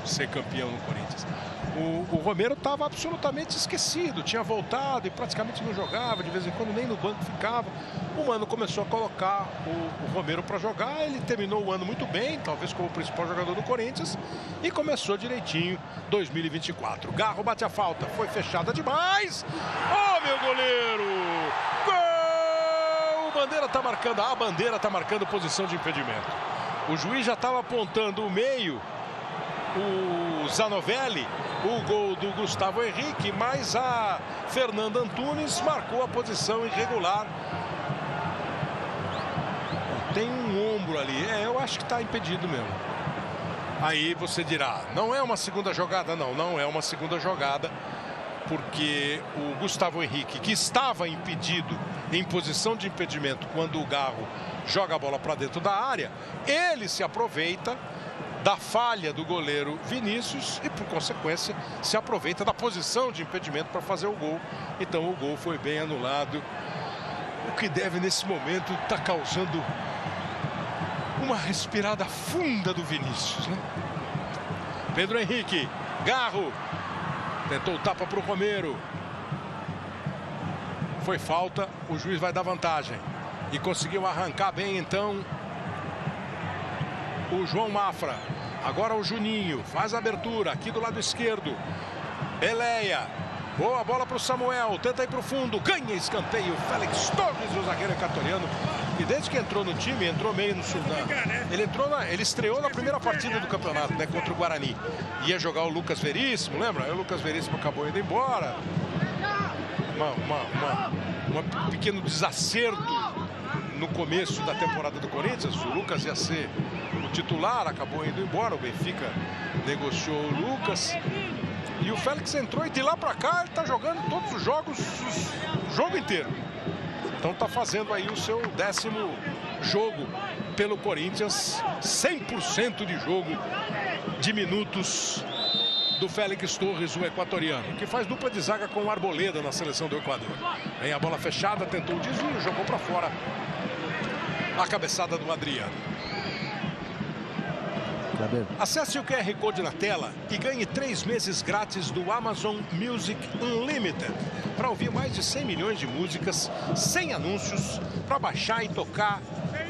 ser campeão no Corinthians. O Romero estava absolutamente esquecido, tinha voltado e praticamente não jogava, de vez em quando nem no banco ficava. O Mano começou a colocar o Romero para jogar, ele terminou o ano muito bem, talvez como o principal jogador do Corinthians, e começou direitinho 2024. Garro bate a falta, foi fechada demais. Oh, meu goleiro! Gol! Bandeira está marcando, a bandeira está marcando posição de impedimento. O juiz já estava apontando o meio, o Zanovelli, o gol do Gustavo Henrique, mas a Fernanda Antunes marcou a posição irregular. Tem um ombro ali, eu acho que está impedido mesmo. Aí você dirá, não é uma segunda jogada? Não, não é uma segunda jogada, porque o Gustavo Henrique, que estava impedido em posição de impedimento quando o Garro joga a bola para dentro da área, ele se aproveita da falha do goleiro Vinícius e, por consequência, se aproveita da posição de impedimento para fazer o gol. Então o gol foi bem anulado, o que deve nesse momento estar causando uma respirada funda do Vinícius, né? Pedro Henrique, Garro tentou o tapa para o Romero, Foi falta, o juiz vai dar vantagem. E conseguiu arrancar bem, então, o João Mafra. Agora o Juninho, faz a abertura aqui do lado esquerdo. Beleia, boa bola para o Samuel, tenta ir para o fundo, ganha escanteio. Félix Torres, o zagueiro equatoriano. E desde que entrou no time, entrou meio no sul. Ele estreou na primeira partida do campeonato, né, contra o Guarani. Ia jogar o Lucas Veríssimo, lembra? Aí o Lucas Veríssimo acabou indo embora. Um pequeno desacerto no começo da temporada do Corinthians. O Lucas ia ser o titular, acabou indo embora. O Benfica negociou o Lucas. E o Félix entrou e de lá pra cá ele tá jogando todos os jogos, o jogo inteiro. Então tá fazendo aí o seu 10º jogo pelo Corinthians. 100% de jogo de minutos do Félix Torres, o equatoriano, que faz dupla de zaga com o Arboleda na seleção do Equador. Vem a bola fechada, tentou o desvio, jogou para fora. A cabeçada do Adriano. Acesse o QR Code na tela e ganhe 3 meses grátis do Amazon Music Unlimited para ouvir mais de 100 milhões de músicas sem anúncios, para baixar e tocar,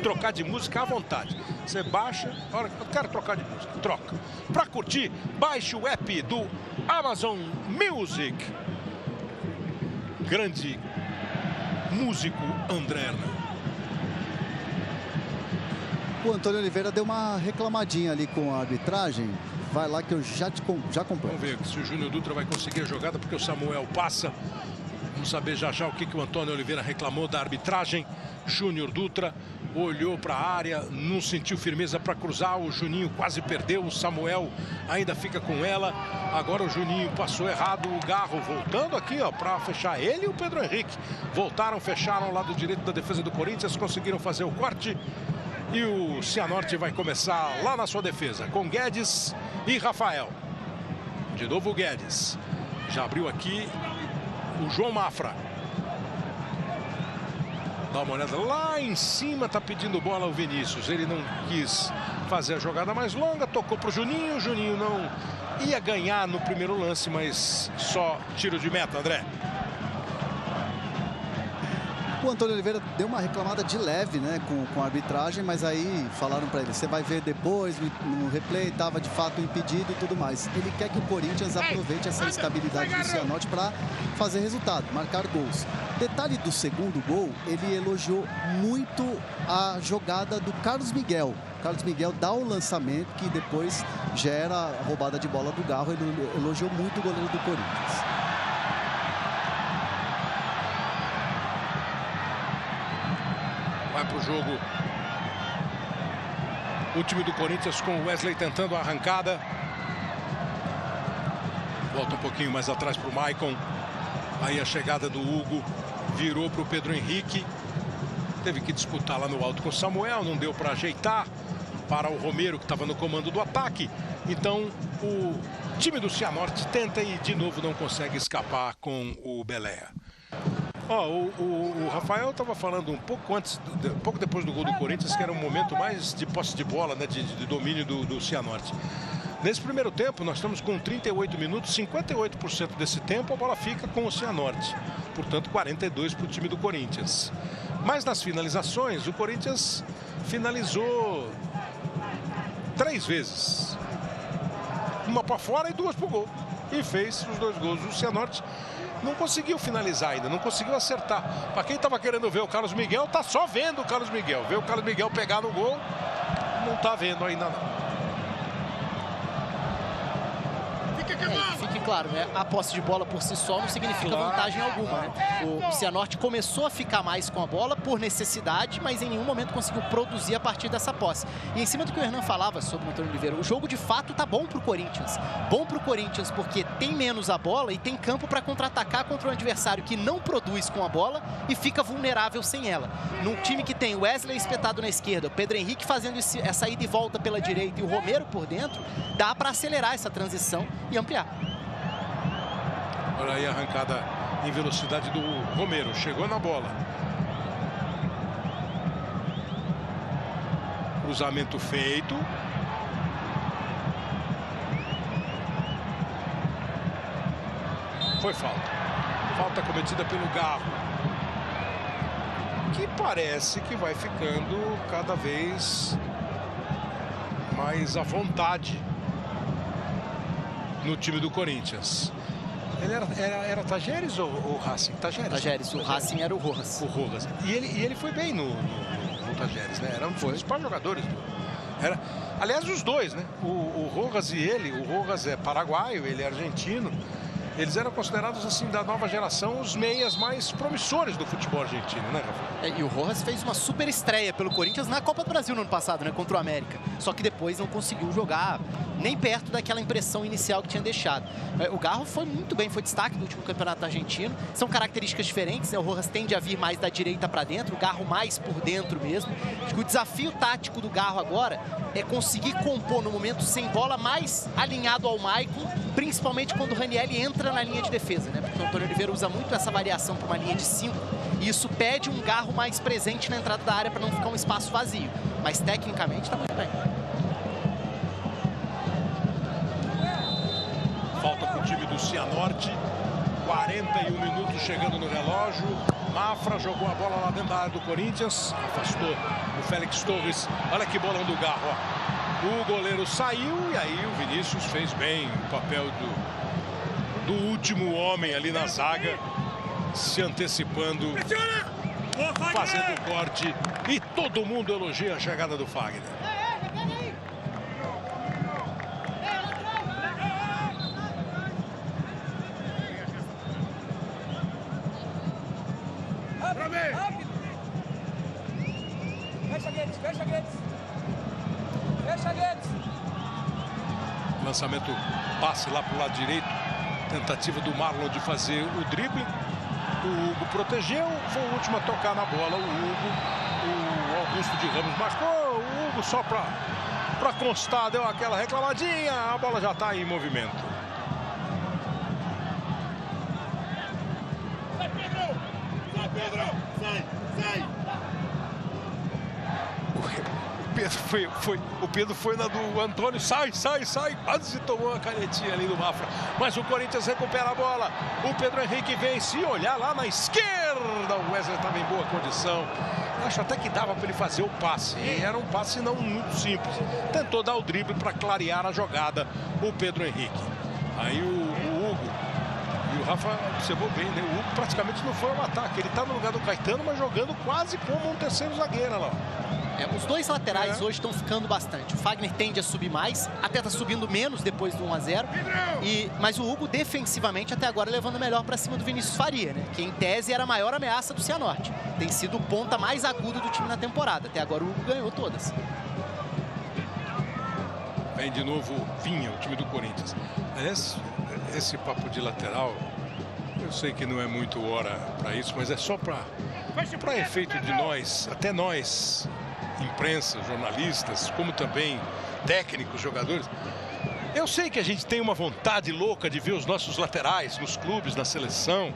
trocar de música à vontade. Você baixa, olha, eu quero trocar de música, troca. Para curtir, baixe o app do Amazon Music. Grande músico André Hernan. O Antônio Oliveira deu uma reclamadinha ali com a arbitragem. Vai lá que eu já completo. Vamos ver se o Júnior Dutra vai conseguir a jogada, porque o Samuel passa. Vamos saber já o que o Antônio Oliveira reclamou da arbitragem. Júnior Dutra olhou para a área, não sentiu firmeza para cruzar. O Juninho quase perdeu, o Samuel ainda fica com ela. Agora o Juninho passou errado, o Garro voltando aqui, ó, para fechar ele e o Pedro Henrique. Voltaram, fecharam ao lado direito da defesa do Corinthians, conseguiram fazer o corte. E o Cianorte vai começar lá na sua defesa, com Guedes e Rafael. De novo o Guedes. Já abriu aqui o João Mafra. Dá uma olhada lá em cima, tá pedindo bola o Vinícius. Ele não quis fazer a jogada mais longa, tocou pro Juninho. O Juninho não ia ganhar no primeiro lance, mas só tiro de meta, André. O Antônio Oliveira deu uma reclamada de leve, né, com a arbitragem, mas aí falaram para ele, você vai ver depois, no replay, estava de fato impedido e tudo mais. Ele quer que o Corinthians aproveite essa instabilidade do Cianorte para fazer resultado, marcar gols. Detalhe do segundo gol, ele elogiou muito a jogada do Carlos Miguel. Carlos Miguel dá o lançamento, que depois gera a roubada de bola do Garro. Ele elogiou muito o goleiro do Corinthians. Vai para o jogo o time do Corinthians com o Wesley tentando a arrancada. Volta um pouquinho mais atrás para o Maicon. Aí a chegada do Hugo virou para o Pedro Henrique. Teve que disputar lá no alto com o Samuel, não deu para ajeitar para o Romero, que estava no comando do ataque. Então o time do Cianorte tenta e de novo não consegue escapar com o Beleia. O Rafael estava falando um pouco depois do gol do Corinthians, que era um momento mais de posse de bola, né, de domínio do Cianorte. Nesse primeiro tempo, nós estamos com 38 minutos, 58% desse tempo a bola fica com o Cianorte. Portanto, 42 para o time do Corinthians. Mas nas finalizações, o Corinthians finalizou 3 vezes. Uma para fora e 2 para o gol. E fez os 2 gols. O Cianorte não conseguiu finalizar ainda, não conseguiu acertar. Para quem estava querendo ver o Carlos Miguel, tá só vendo o Carlos Miguel. Ver o Carlos Miguel pegar no gol, não tá vendo ainda não. Fique claro, né? A posse de bola por si só não significa vantagem alguma, né? O Cianorte começou a ficar mais com a bola por necessidade, mas em nenhum momento conseguiu produzir a partir dessa posse. E em cima do que o Hernan falava sobre o Antônio Oliveira, o jogo de fato tá bom pro Corinthians. Bom pro Corinthians porque tem menos a bola e tem campo para contra-atacar contra um adversário que não produz com a bola e fica vulnerável sem ela. Num time que tem o Wesley espetado na esquerda, o Pedro Henrique fazendo essa ida e volta pela direita e o Romero por dentro, dá para acelerar essa transição e ampliar. Olha aí a arrancada em velocidade do Romero. Chegou na bola. Cruzamento feito. Foi falta. Falta cometida pelo Garro. que parece que vai ficando cada vez mais à vontade no time do Corinthians. Ele era Tajeres ou Racing? Tajeres. O Racing era o Rojas. O Rojas. E ele foi bem no Tajeres, né? Era um dos principais jogadores. Aliás, os dois, né? O Rojas e ele. O Rojas é paraguaio, ele é argentino. Eles eram considerados, assim, da nova geração, os meias mais promissores do futebol argentino, né, Rafael? E o Rojas fez uma super estreia pelo Corinthians na Copa do Brasil no ano passado, né, contra o América. Só que depois não conseguiu jogar nem perto daquela impressão inicial que tinha deixado. O Garro foi muito bem, foi destaque do último campeonato argentino. São características diferentes, né? O Rojas tende a vir mais da direita para dentro, o Garro mais por dentro mesmo. Acho que o desafio tático do Garro agora é conseguir compor no momento sem bola mais alinhado ao Maicon, principalmente quando o Ranieri entra na linha de defesa, né? Porque o Antônio Oliveira usa muito essa variação para uma linha de 5 e isso pede um Garro mais presente na entrada da área para não ficar um espaço vazio. Mas tecnicamente está muito bem. Falta para o time do Cianorte. 41 minutos chegando no relógio. Mafra jogou a bola lá dentro da área do Corinthians. Afastou o Félix Torres. Olha que bolão do Garro, ó. O goleiro saiu e aí o Vinícius fez bem o papel do último homem ali na zaga, se antecipando, fazendo o corte. E todo mundo elogia a chegada do Fagner. Lançamento, passe lá para o lado direito. Tentativa do Marlon de fazer o drible. O Hugo protegeu, foi o último a tocar na bola. O Augusto de Ramos marcou. O Hugo só para constar deu aquela reclamadinha. A bola já está em movimento. Sai, Pedro! Sai, Pedro! Sai! O Pedro foi na do Antônio, sai, quase tomou uma canetinha ali do Mafra, mas o Corinthians recupera a bola. O Pedro Henrique vem, se olhar lá na esquerda, o Wesley estava em boa condição, acho até que dava para ele fazer o passe, e era um passe não muito simples, tentou dar o drible para clarear a jogada, o Pedro Henrique. Aí o Hugo e o Rafa observou bem, né? O Hugo praticamente não foi ao ataque, ele está no lugar do Caetano, mas jogando quase como um terceiro zagueiro lá. Os dois laterais hoje estão ficando bastante. O Fagner tende a subir mais, até está subindo menos depois do 1-0. Mas o Hugo, defensivamente, até agora levando melhor para cima do Vinícius Faria, né? Que em tese era a maior ameaça do Cianorte. Tem sido o ponta mais agudo do time na temporada. Até agora o Hugo ganhou todas. Vem de novo Vinha, o time do Corinthians. Esse papo de lateral, eu sei que não é muito hora para isso, mas é só para efeito de nós, até nós, imprensa, jornalistas, como também técnicos, jogadores. Eu sei que a gente tem uma vontade louca de ver os nossos laterais nos clubes, na seleção,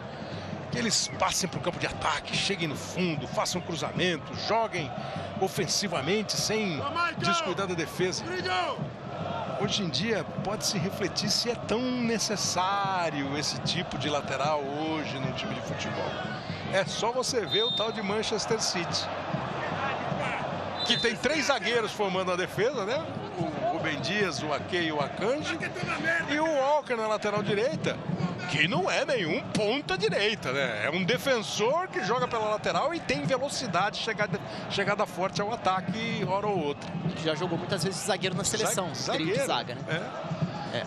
que eles passem para o campo de ataque, cheguem no fundo, façam cruzamento, joguem ofensivamente sem descuidar da defesa. Hoje em dia pode-se refletir se é tão necessário esse tipo de lateral hoje no time de futebol. É só você ver o tal de Manchester City, que tem 3 zagueiros formando a defesa, né? O Rubem Dias, o Ake e o Akanji. E o Walker na lateral direita, que não é nenhum ponta direita, né? É um defensor que joga pela lateral e tem velocidade, chegada forte ao ataque, hora ou outra. E que já jogou muitas vezes zagueiro na seleção, trio de zaga, né?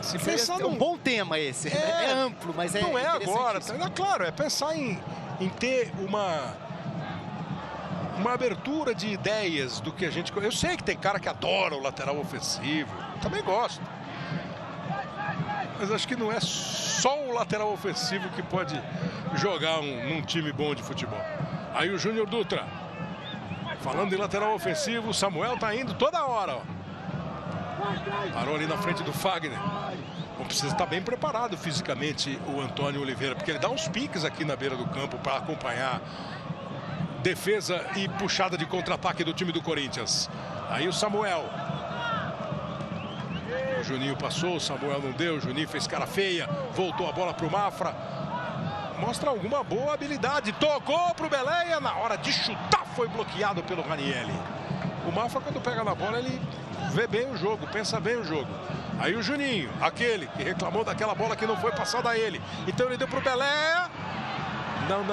Se pensar é um bom tema esse. É amplo, mas não é agora. É claro, é pensar em ter uma abertura de ideias do que a gente... Eu sei que tem cara que adora o lateral ofensivo, também gosto. Mas acho que não é só o lateral ofensivo que pode jogar num time bom de futebol. Aí o Júnior Dutra, falando em lateral ofensivo, o Samuel tá indo toda hora, ó. Parou ali na frente do Fagner. Bom, precisa estar bem preparado fisicamente o Antônio Oliveira, porque ele dá uns piques aqui na beira do campo para acompanhar defesa e puxada de contra-ataque do time do Corinthians. Aí o Samuel. O Juninho passou, o Samuel não deu, o Juninho fez cara feia, voltou a bola para o Mafra. mostra alguma boa habilidade. Tocou pro Beleia, na hora de chutar foi bloqueado pelo Ranieri. O Mafra, quando pega na bola, ele vê bem o jogo, pensa bem o jogo. Aí o Juninho, aquele que reclamou daquela bola que não foi passada a ele. Então ele deu pro Beleia. Não,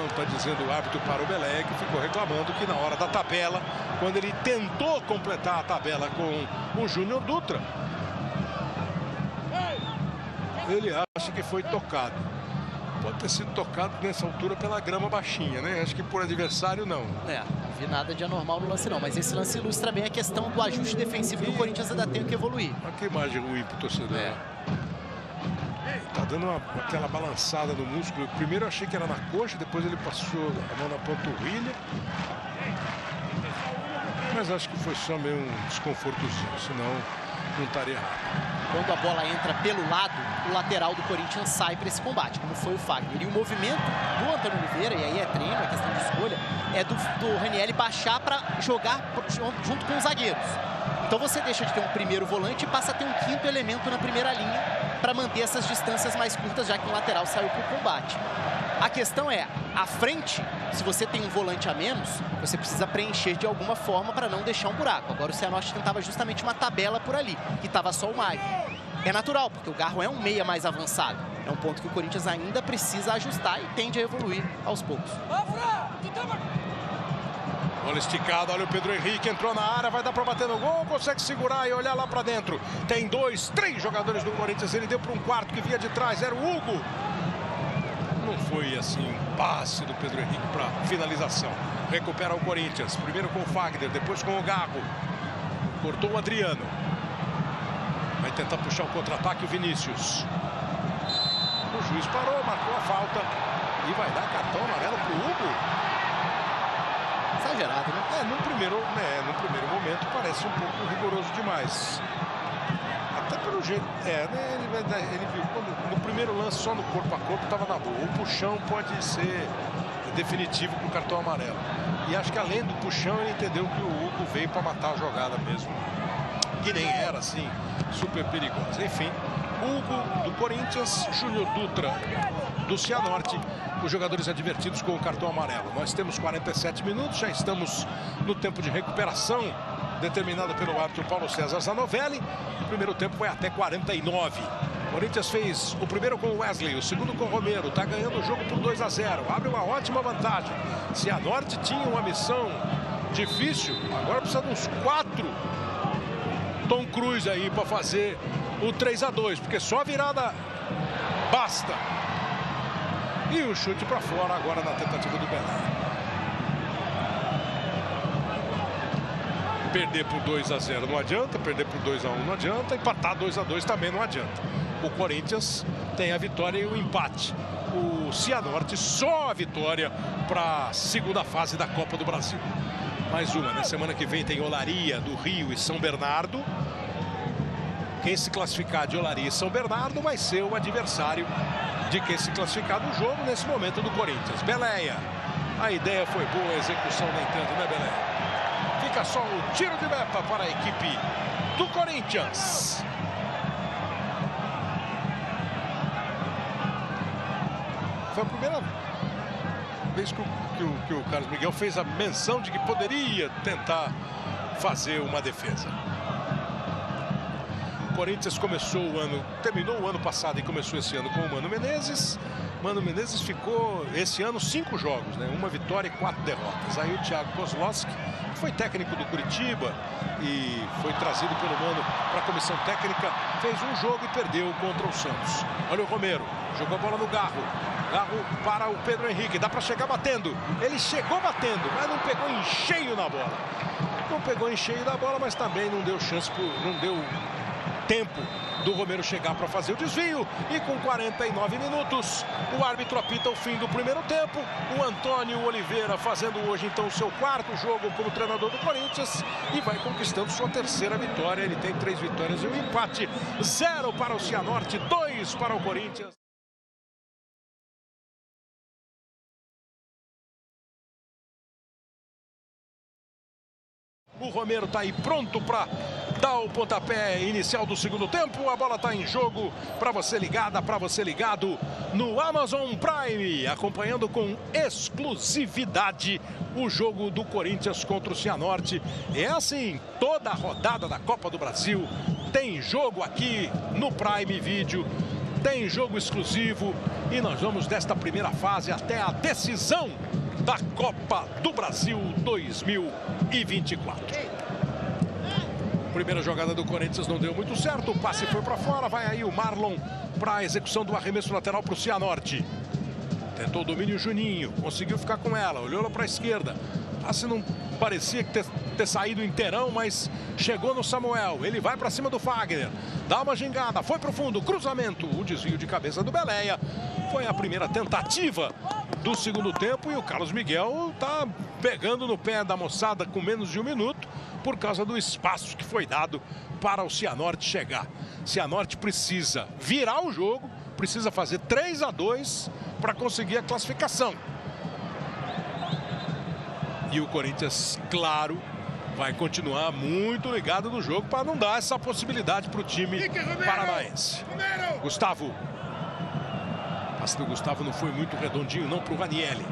tá dizendo o árbitro para o Beleia, que ficou reclamando que na hora da tabela, quando ele tentou completar a tabela com o Júnior Dutra, ele acha que foi tocado. Pode ter sido tocado nessa altura pela grama baixinha, né? Acho que por adversário, não. Não vi nada de anormal no lance, não. Mas esse lance ilustra bem a questão do ajuste defensivo do Corinthians ainda tem que evoluir. Olha que imagem ruim pro torcedor. Tá dando aquela balançada no músculo. Primeiro eu achei que era na coxa, depois ele passou a mão na panturrilha. Mas acho que foi só meio um desconfortozinho, senão não estaria errado. Quando a bola entra pelo lado, o lateral do Corinthians sai para esse combate, como foi o Fagner. E o movimento do Antônio Oliveira, e aí é treino, é questão de escolha, é do Ranieri baixar para jogar junto com os zagueiros. Então você deixa de ter um primeiro volante e passa a ter um quinto elemento na primeira linha para manter essas distâncias mais curtas, já que o lateral saiu para o combate. A questão é, à frente, se você tem um volante a menos, você precisa preencher de alguma forma para não deixar um buraco. Agora o Cianorte tentava justamente uma tabela por ali, que estava só o Magno. É natural, porque o Garro é um meia mais avançado. É um ponto que o Corinthians ainda precisa ajustar e tende a evoluir aos poucos. Bola esticada, olha o Pedro Henrique, entrou na área, vai dar para bater no gol, consegue segurar e olhar lá para dentro. Tem 2, 3 jogadores do Corinthians, ele deu para um quarto que vinha de trás, era o Hugo. Não foi assim um passe do Pedro Henrique para finalização. Recupera o Corinthians, primeiro com o Fagner, depois com o Garro. Cortou o Adriano. Vai tentar puxar o contra-ataque o Vinícius. O juiz parou, marcou a falta e vai dar cartão amarelo para o Hugo. Exagerado, né? No primeiro momento parece um pouco rigoroso demais. Até pelo jeito. Ele viu. No primeiro lance, só no corpo a corpo, estava na boa. O puxão pode ser definitivo com o cartão amarelo. E acho que além do puxão, ele entendeu que o Hugo veio para matar a jogada mesmo. Que nem era assim, super perigosa. Enfim, Hugo do Corinthians, Júnior Dutra do Cianorte, os jogadores advertidos com o cartão amarelo. Nós temos 47 minutos, já estamos no tempo de recuperação determinado pelo árbitro Paulo César Zanovelli. O primeiro tempo foi até 49. O Corinthians fez o primeiro com o Wesley, o segundo com o Romero. Está ganhando o jogo por 2-0. Abre uma ótima vantagem. Cianorte tinha uma missão difícil, agora precisa de uns 4 Tom Cruise aí para fazer o 3-2, porque só a virada basta. E o chute para fora agora na tentativa do Belém. Perder por 2-0 não adianta, perder por 2-1 não adianta, empatar 2-2 também não adianta. O Corinthians tem a vitória e o empate. O Cianorte só a vitória para a segunda fase da Copa do Brasil. Mais uma, na semana que vem tem Olaria do Rio e São Bernardo. Quem se classificar de Olaria e São Bernardo vai ser o adversário de quem se classificar no jogo nesse momento do Corinthians. Beleia, a ideia foi boa, a execução nem tanto, né, Beleia? Fica só o tiro de meta para a equipe do Corinthians. Foi a primeira vez que o Carlos Miguel fez a menção de que poderia tentar fazer uma defesa. O Corinthians terminou o ano passado e começou esse ano com o Mano Menezes. Mano Menezes ficou esse ano 5 jogos, né? 1 vitória e 4 derrotas. Aí o Thiago Kozlowski, que foi técnico do Curitiba e foi trazido pelo Mano para a comissão técnica, fez um jogo e perdeu contra o Santos. Olha o Romero, jogou a bola no Garro. Garro para o Pedro Henrique, dá para chegar batendo. Ele chegou batendo, mas não pegou em cheio na bola. Não pegou em cheio da bola, mas também não deu chance, não deu tempo do Romero chegar para fazer o desvio. E com 49 minutos, o árbitro apita o fim do primeiro tempo. O Antônio Oliveira fazendo hoje então o seu 4º jogo como treinador do Corinthians e vai conquistando sua 3ª vitória. Ele tem 3 vitórias e um empate. 0 para o Cianorte, 2 para o Corinthians. O Romero está aí pronto para dá o pontapé inicial do segundo tempo. A bola está em jogo para você ligada, para você ligado no Amazon Prime, acompanhando com exclusividade o jogo do Corinthians contra o Cianorte. É assim, toda a rodada da Copa do Brasil tem jogo aqui no Prime Video, tem jogo exclusivo e nós vamos desta primeira fase até a decisão da Copa do Brasil 2024. Primeira jogada do Corinthians não deu muito certo, o passe foi para fora, vai aí o Marlon para a execução do arremesso lateral para o Cianorte. Tentou o domínio Juninho, conseguiu ficar com ela, olhou lá para a esquerda. O passe não parecia ter saído inteirão, mas chegou no Samuel. Ele vai para cima do Fagner, dá uma gingada, foi para o fundo, cruzamento, o desvio de cabeça do Beleia. Foi a primeira tentativa do segundo tempo e o Carlos Miguel está pegando no pé da moçada com menos de um minuto por causa do espaço que foi dado para o Cianorte chegar. Cianorte precisa virar o jogo, precisa fazer 3-2 para conseguir a classificação. E o Corinthians, claro, vai continuar muito ligado no jogo para não dar essa possibilidade para o time paranaense. Gustavo. O passe do Gustavo não foi muito redondinho, não, para o Ranieri.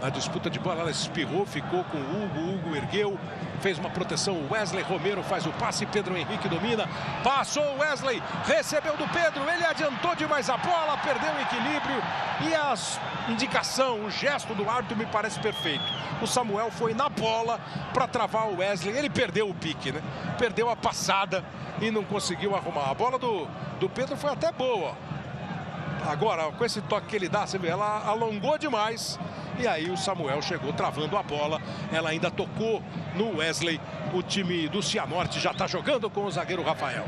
Na disputa de bola, ela espirrou, ficou com o Hugo. O Hugo ergueu, fez uma proteção. O Wesley Romero faz o passe, Pedro Henrique domina. Passou o Wesley, recebeu do Pedro. Ele adiantou demais a bola, perdeu o equilíbrio. E a indicação, o gesto do árbitro me parece perfeito. O Samuel foi na bola para travar o Wesley. Ele perdeu o pique, né? Perdeu a passada e não conseguiu arrumar. A bola do Pedro foi até boa. Agora, com esse toque que ele dá, você vê, ela alongou demais. E aí o Samuel chegou travando a bola. Ela ainda tocou no Wesley. O time do Cianorte já está jogando com o zagueiro Rafael.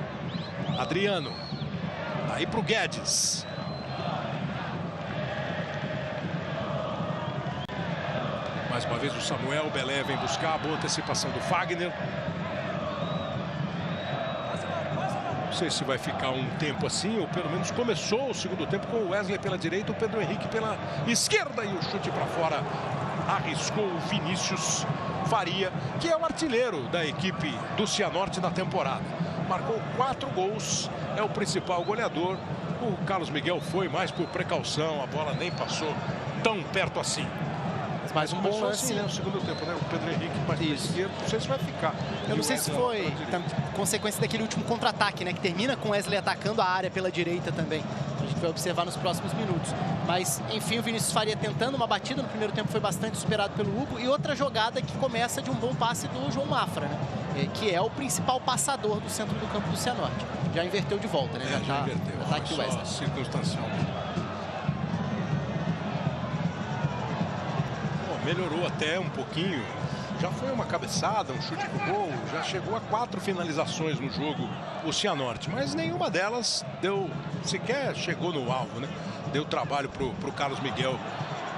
Adriano. Aí para o Guedes. Mais uma vez o Samuel. O Belé vem buscar a boa antecipação do Fagner. Não sei se vai ficar um tempo assim, ou pelo menos começou o segundo tempo com o Wesley pela direita, o Pedro Henrique pela esquerda e o chute para fora. Arriscou o Vinícius Faria, que é o artilheiro da equipe do Cianorte na temporada. Marcou 4 gols, é o principal goleador. O Carlos Miguel foi mais por precaução, a bola nem passou tão perto assim. Mais um bom lance, assim, né? No segundo tempo, né? O Pedro Henrique mais para esquerda, não sei se vai ficar. Eu não sei se foi consequência daquele último contra-ataque, né? Que termina com o Wesley atacando a área pela direita também. A gente vai observar nos próximos minutos. Mas, enfim, o Vinícius Faria tentando uma batida no primeiro tempo, foi bastante superado pelo Hugo. E outra jogada que começa de um bom passe do João Mafra, né? Que é o principal passador do centro do campo do Cianorte. Já inverteu de volta, né? Já inverteu. Já tá aqui o Wesley. Circunstancial. Melhorou até um pouquinho. Já foi uma cabeçada, um chute pro gol. Já chegou a 4 finalizações no jogo o Cianorte. Mas nenhuma delas deu, sequer chegou no alvo, né? Deu trabalho pro Carlos Miguel,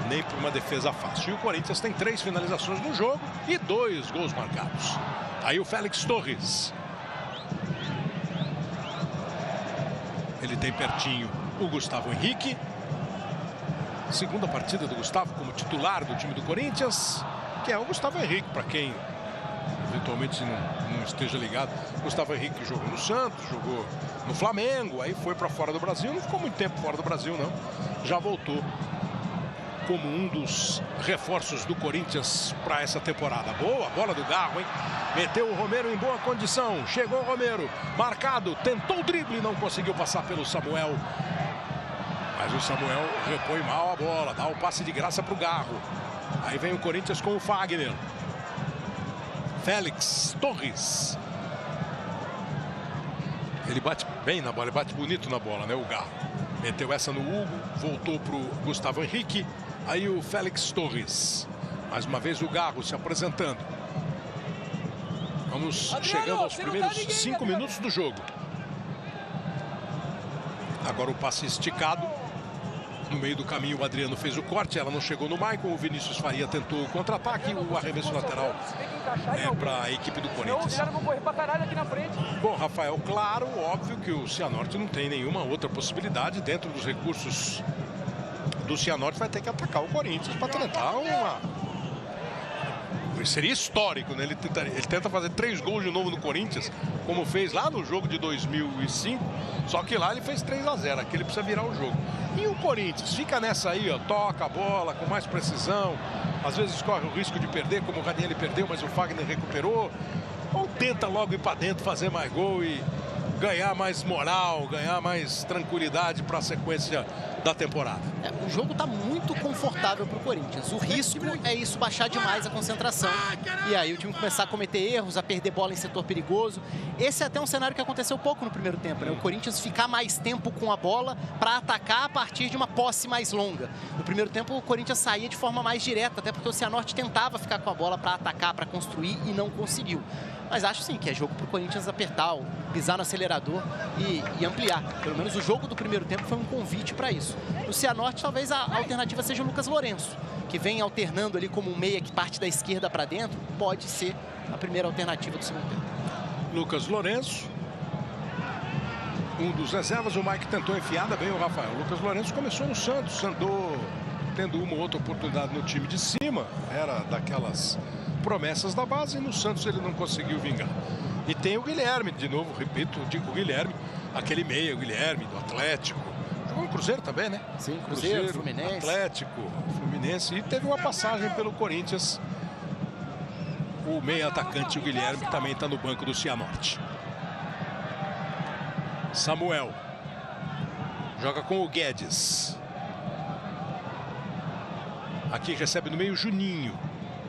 nem por uma defesa fácil. E o Corinthians tem 3 finalizações no jogo e 2 gols marcados. Aí o Félix Torres. Ele tem pertinho o Gustavo Henrique. Segunda partida do Gustavo como titular do time do Corinthians, que é o Gustavo Henrique, para quem eventualmente não esteja ligado. Gustavo Henrique jogou no Santos, jogou no Flamengo, aí foi para fora do Brasil, não ficou muito tempo fora do Brasil não, já voltou como um dos reforços do Corinthians para essa temporada. Boa bola do Garro, hein? Meteu o Romero em boa condição, chegou o Romero, marcado, tentou o drible, não conseguiu passar pelo Samuel. Mas o Samuel repõe mal a bola, dá o passe de graça para o Garro. Aí vem o Corinthians com o Fagner. Félix Torres. Ele bate bem na bola, ele bate bonito na bola, né, o Garro. Meteu essa no Hugo, voltou para o Gustavo Henrique. Aí o Félix Torres. Mais uma vez o Garro se apresentando. Vamos chegando aos primeiros 5 minutos do jogo. Agora o passe esticado. No meio do caminho o Adriano fez o corte, ela não chegou no Maicon, o Vinícius Faria tentou o contra-ataque, o arremesso lateral para a equipe do Corinthians. Bom, Rafael, claro, óbvio que o Cianorte não tem nenhuma outra possibilidade. Dentro dos recursos do Cianorte vai ter que atacar o Corinthians para tentar seria histórico, né? Ele tenta fazer 3 gols de novo no Corinthians, como fez lá no jogo de 2005, só que lá ele fez 3-0, aqui ele precisa virar o jogo. E o Corinthians fica nessa aí, ó, toca a bola com mais precisão, às vezes corre o risco de perder, como o Ranieri perdeu, mas o Fagner recuperou, ou tenta logo ir para dentro, fazer mais gol e ganhar mais moral, ganhar mais tranquilidade para a sequência da temporada. O jogo está muito confortável para o Corinthians. O risco é isso, baixar demais a concentração. E aí o time começar a cometer erros, a perder bola em setor perigoso. Esse é até um cenário que aconteceu pouco no primeiro tempo, né? O Corinthians ficar mais tempo com a bola para atacar a partir de uma posse mais longa. No primeiro tempo o Corinthians saía de forma mais direta, até porque o Cianorte tentava ficar com a bola para atacar, para construir e não conseguiu. Mas acho sim que é jogo para o Corinthians apertar, pisar no acelerador e ampliar. Pelo menos o jogo do primeiro tempo foi um convite para isso. No Cianorte, talvez a alternativa seja o Lucas Lourenço, que vem alternando ali como um meia que parte da esquerda para dentro. Pode ser a primeira alternativa do segundo tempo. Lucas Lourenço, um dos reservas. O Mike tentou enfiada, bem o Rafael. O Lucas Lourenço começou no Santos, andou tendo uma ou outra oportunidade no time de cima. Era daquelas promessas da base, e no Santos ele não conseguiu vingar. E tem o Guilherme, de novo, repito, digo o Guilherme, aquele meia, o Guilherme do Atlético. Jogou no Cruzeiro também, né? Sim, Cruzeiro, Fluminense. Atlético, Fluminense. E teve uma passagem pelo Corinthians. O meia atacante, o Guilherme, que também está no banco do Cianorte. Samuel. Joga com o Guedes. Aqui recebe no meio Juninho.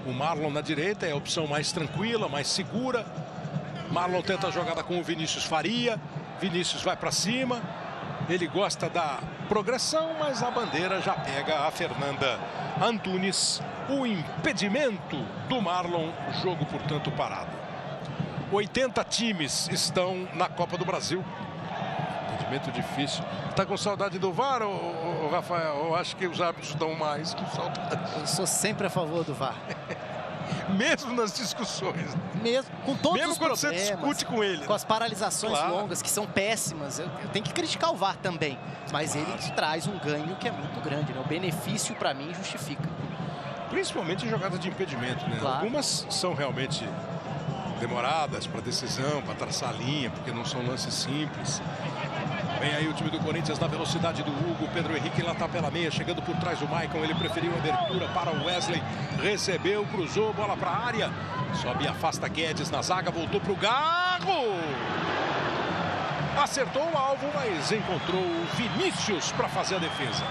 O Marlon na direita é a opção mais tranquila, mais segura. Marlon tenta a jogada com o Vinícius Faria. Vinícius vai para cima. Ele gosta da progressão, mas a bandeira já pega a Fernanda Antunes. O impedimento do Marlon, jogo, portanto, parado. 80 times estão na Copa do Brasil. Impedimento difícil. Tá com saudade do VAR, Rafael? Eu acho que os árbitros dão mais que saudade. Eu sou sempre a favor do VAR. Mesmo nas discussões. Mesmo com todos Mesmo os quando problemas, você discute com ele. Com as paralisações Claro. longas, que são péssimas. Eu tenho que criticar o VAR também. Mas ele traz um ganho que é muito grande, né? O benefício, para mim, justifica. Principalmente em jogadas de impedimento, né? Claro. Algumas são realmente demoradas para decisão, para traçar a linha, porque não são lances simples. Vem aí o time do Corinthians na velocidade do Hugo. Pedro Henrique lá tá pela meia, chegando por trás do Maicon. Ele preferiu a abertura para o Wesley. Recebeu, cruzou, bola para a área. Sobe e afasta Guedes na zaga, voltou para o Garro. Acertou o alvo, mas encontrou o Vinícius para fazer a defesa.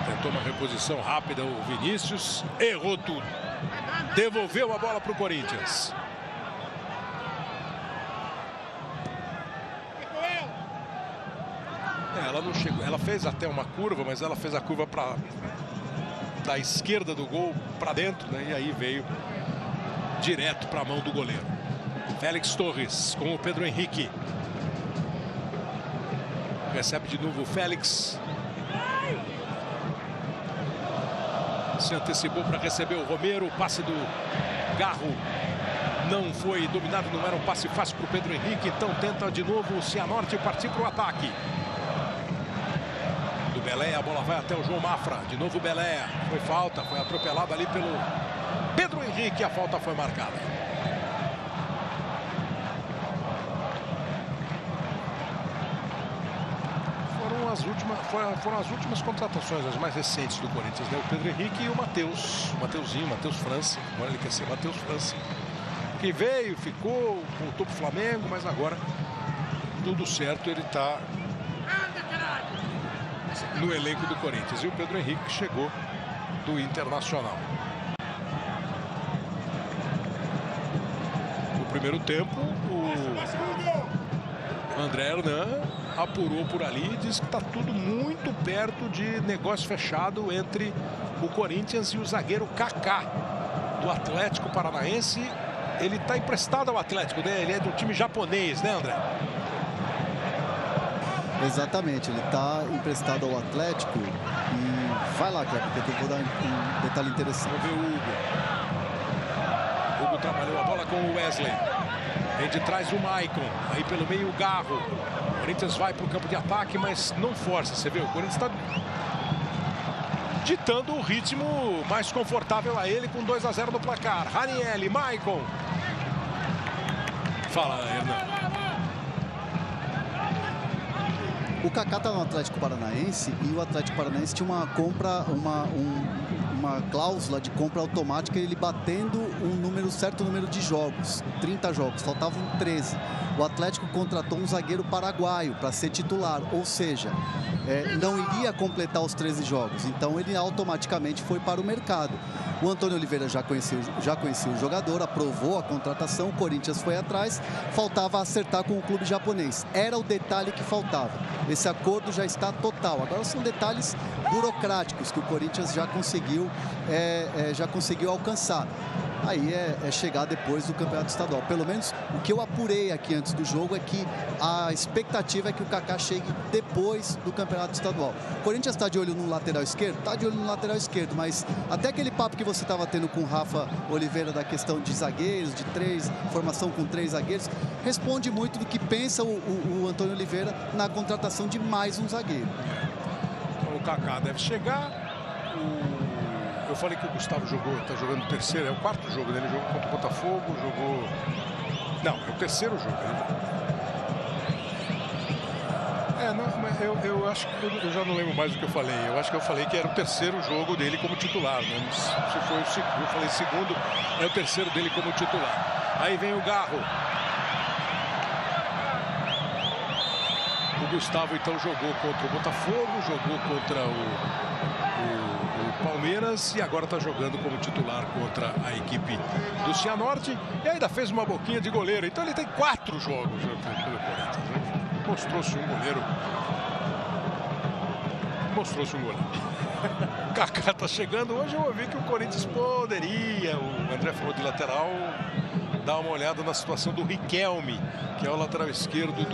Tentou uma reposição rápida o Vinícius. Errou tudo. Devolveu a bola para o Corinthians. Ela não chegou, ela fez até uma curva, mas ela fez a curva da esquerda do gol para dentro, né? E aí veio direto para a mão do goleiro. Félix Torres com o Pedro Henrique. Recebe de novo o Félix. Se antecipou para receber o Romero. O passe do Garro não foi dominado, não era um passe fácil para o Pedro Henrique. Então tenta de novo o Cianorte partir para o ataque. Do Belé, a bola vai até o João Mafra. De novo o Belé. Foi falta, foi atropelado ali pelo Pedro Henrique. A falta foi marcada. Foram as últimas contratações, as mais recentes do Corinthians, né? O Pedro Henrique e o Matheus França. Agora ele quer ser Matheus França. Que veio, ficou, voltou pro Flamengo, mas agora tudo certo, ele está no elenco do Corinthians. E o Pedro Henrique chegou do Internacional. No primeiro tempo, o André Hernan apurou por ali e disse que está tudo muito perto de negócio fechado entre o Corinthians e o zagueiro Kaká, do Atlético Paranaense. Ele está emprestado ao Atlético, né? Ele é do time japonês, né, André? Exatamente, ele está emprestado ao Atlético e vai lá, cara, porque eu vou dar um detalhe interessante. Vamos ver o Hugo. Hugo trabalhou a bola com o Wesley. Vem de trás o Maicon. Aí pelo meio o Garro. O Corinthians vai para o campo de ataque, mas não força. Você vê, o Corinthians está ditando o ritmo mais confortável a ele com 2-0 no placar. Ranieri, Maicon. Fala, Hernan. O Kaká está no Atlético Paranaense e o Atlético Paranaense tinha uma compra, uma cláusula de compra automática, ele batendo um certo número de jogos, 30 jogos, faltavam 13. O Atlético contratou um zagueiro paraguaio para ser titular, ou seja, não iria completar os 13 jogos, então ele automaticamente foi para o mercado. O Antônio Oliveira já conhecia o jogador, aprovou a contratação, o Corinthians foi atrás, faltava acertar com o clube japonês. Era o detalhe que faltava. Esse acordo já está total. Agora são detalhes burocráticos que o Corinthians já conseguiu alcançar. Aí é chegar depois do Campeonato Estadual. Pelo menos o que eu apurei aqui antes do jogo é que a expectativa é que o Kaká chegue depois do Campeonato Estadual. O Corinthians está de olho no lateral esquerdo? Está de olho no lateral esquerdo, mas até aquele papo que você estava tendo com o Rafa Oliveira da questão de zagueiros, de formação com 3 zagueiros, responde muito do que pensa o Antônio Oliveira na contratação de mais um zagueiro. Então, o Kaká deve chegar. Eu falei que o Gustavo está jogando o terceiro, é o 4º jogo dele, jogou contra o Botafogo, jogou... Não, é o terceiro jogo. Eu acho que eu já não lembro mais do que eu falei. Eu acho que eu falei que era o terceiro jogo dele como titular, né? Se foi o segundo, eu falei segundo, é o terceiro dele como titular. Aí vem o Garro. O Gustavo então jogou contra o Botafogo, jogou contra o Palmeiras e agora está jogando como titular contra a equipe do Cianorte e ainda fez uma boquinha de goleiro. Então ele tem 4 jogos pelo Corinthians, né? Mostrou-se um goleiro. O Kaká está chegando. Hoje eu ouvi que o Corinthians poderia, o André falou de lateral, dar uma olhada na situação do Riquelme, que é o lateral esquerdo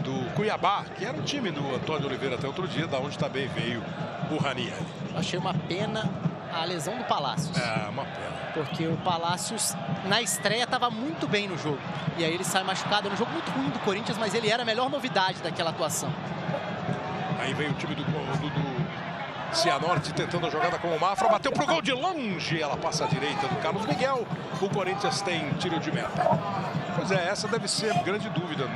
do Cuiabá, que era o time do Antônio Oliveira até outro dia, da onde também veio o Ranieri. Achei uma pena a lesão do Palácios. É, uma pena. Porque o Palácios, na estreia, estava muito bem no jogo. E aí ele sai machucado. Era um jogo muito ruim do Corinthians, mas ele era a melhor novidade daquela atuação. Aí vem o time do Cianorte tentando a jogada com o Mafra. Bateu pro gol de longe. Ela passa à direita do Carlos Miguel. O Corinthians tem tiro de meta. Pois é, essa deve ser a grande dúvida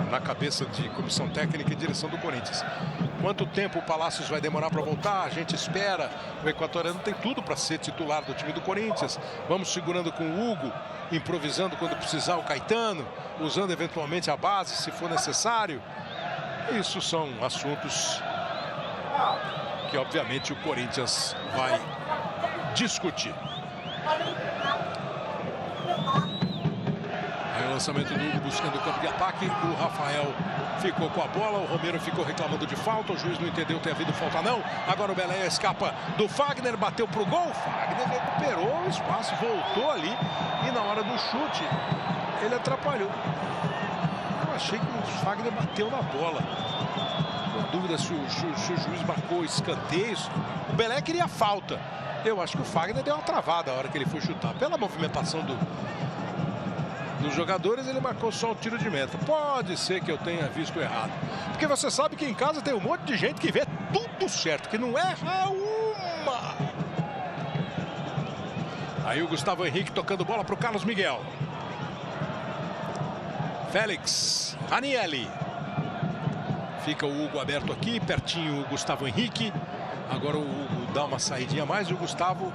na cabeça de comissão técnica e direção do Corinthians. Quanto tempo o Palácios vai demorar para voltar? A gente espera. O equatoriano tem tudo para ser titular do time do Corinthians. Vamos segurando com o Hugo, improvisando quando precisar o Caetano, usando eventualmente a base se for necessário. Isso são assuntos que obviamente o Corinthians vai discutir. Aí o lançamento do Hugo buscando o campo de ataque. O Rafael ficou com a bola. O Romero ficou reclamando de falta. O juiz não entendeu ter havido falta não. Agora o Belém escapa do Fagner. Bateu pro gol. Fagner recuperou o espaço. Voltou ali. E na hora do chute ele atrapalhou. Eu achei que o Fagner bateu na bola. Com dúvida se o juiz marcou escanteios. O Belém queria falta. Eu acho que o Fagner deu uma travada a hora que ele foi chutar. Pela movimentação dos jogadores, ele marcou só o tiro de meta. Pode ser que eu tenha visto errado. Porque você sabe que em casa tem um monte de gente que vê tudo certo, que não erra uma. Aí o Gustavo Henrique tocando bola para o Carlos Miguel. Félix, Ranieri. Fica o Hugo aberto aqui, pertinho o Gustavo Henrique. Agora o Hugo dá uma saidinha a mais e o Gustavo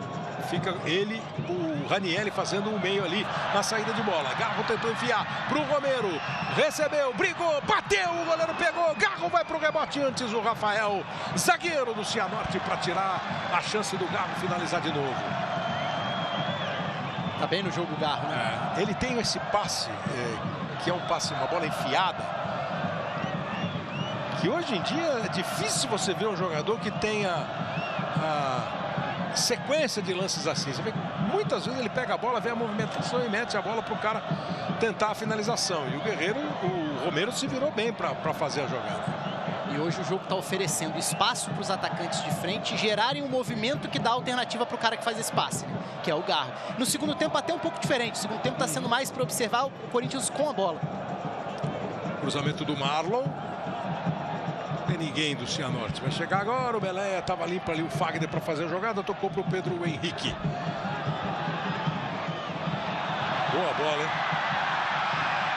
fica o Ranieri fazendo um meio ali na saída de bola. Garro tentou enfiar pro Romero. Recebeu, brigou, bateu, o goleiro pegou. Garro vai pro rebote antes o Rafael, zagueiro do Cianorte, para tirar a chance do Garro finalizar de novo. Tá bem no jogo o Garro, né? Ele tem esse passe, que é um passe, uma bola enfiada, que hoje em dia é difícil você ver um jogador que tenha a sequência de lances assim. Você vê que muitas vezes ele pega a bola, vê a movimentação e mete a bola para o cara tentar a finalização. E o Romero se virou bem para fazer a jogada. E hoje o jogo está oferecendo espaço para os atacantes de frente gerarem um movimento que dá alternativa para o cara que faz esse passe, né? Que é o Garro. No segundo tempo até um pouco diferente. O segundo tempo está sendo mais para observar o Corinthians com a bola. Cruzamento do Marlon. Tem ninguém do Cianorte. Vai chegar agora, o Belé estava limpo ali, o Fagner para fazer a jogada, tocou para o Pedro Henrique. Boa bola, hein?